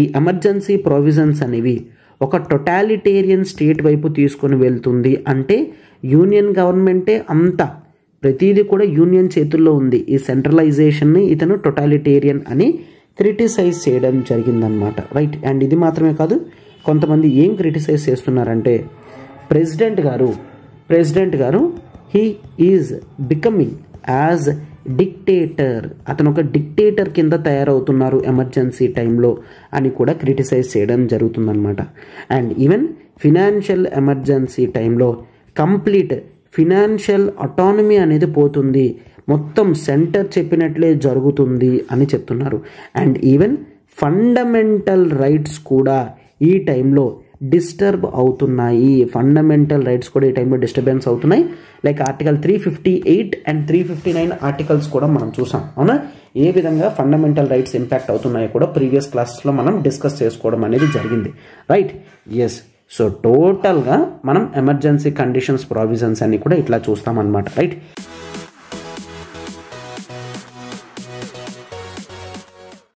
ఈ ఎమర్జెన్సీ ప్రొవిజన్స్ అనేవి ఒక టొటాలిటేరియన్ స్టేట్ వైపు తీసుకొని వెళ్తుంది. అంటే యూనియన్ గవర్నమెంటే అంతా, ప్రతిదీ కూడా యూనియన్ చేతుల్లో ఉంది. ఈ సెంట్రలైజేషన్ని ఇతను టొటాలిటేరియన్ అని క్రిటిసైజ్ చేయడం జరిగిందనమాట. రైట్, అండ్ ఇది మాత్రమే కాదు, కొంతమంది ఏం క్రిటిసైజ్ చేస్తున్నారంటే ప్రెసిడెంట్ గారు he is becoming as dictator, అతను ఒక డిక్టేటర్ కింద తయారవుతున్నారు ఎమర్జెన్సీ టైంలో అని కూడా క్రిటిసైజ్ చేయడం జరుగుతుందన్నమాట. అండ్ ఈవెన్ ఫినాన్షియల్ ఎమర్జెన్సీ టైంలో కంప్లీట్ ఫినాన్షియల్ అటానమీ అనేది పోతుంది, మొత్తం సెంటర్ చెప్పినట్లే జరుగుతుంది అని చెప్తున్నారు. అండ్ ఈవెన్ ఫండమెంటల్ రైట్స్ కూడా ఈ టైంలో డిస్టర్బ్ అవుతున్నాయి. ఫండమెంటల్ రైట్స్ కూడా ఈ టైంలో డిస్టర్బెన్స్ అవుతున్నాయి. లైక్ ఆర్టికల్ 358 అండ్ 359 ఆర్టికల్స్ కూడా మనం చూసాం. అవునా, ఏ విధంగా ఫండమెంటల్ రైట్స్ ఇంపాక్ట్ అవుతున్నాయో కూడా ప్రీవియస్ క్లాసెస్లో మనం డిస్కస్ చేసుకోవడం అనేది జరిగింది. Right, yes. సో టోటల్గా మనం ఎమర్జెన్సీ కండిషన్స్ ప్రొవిజన్స్ అన్ని కూడా ఇట్లా చూస్తాం అనమాట. రైట్,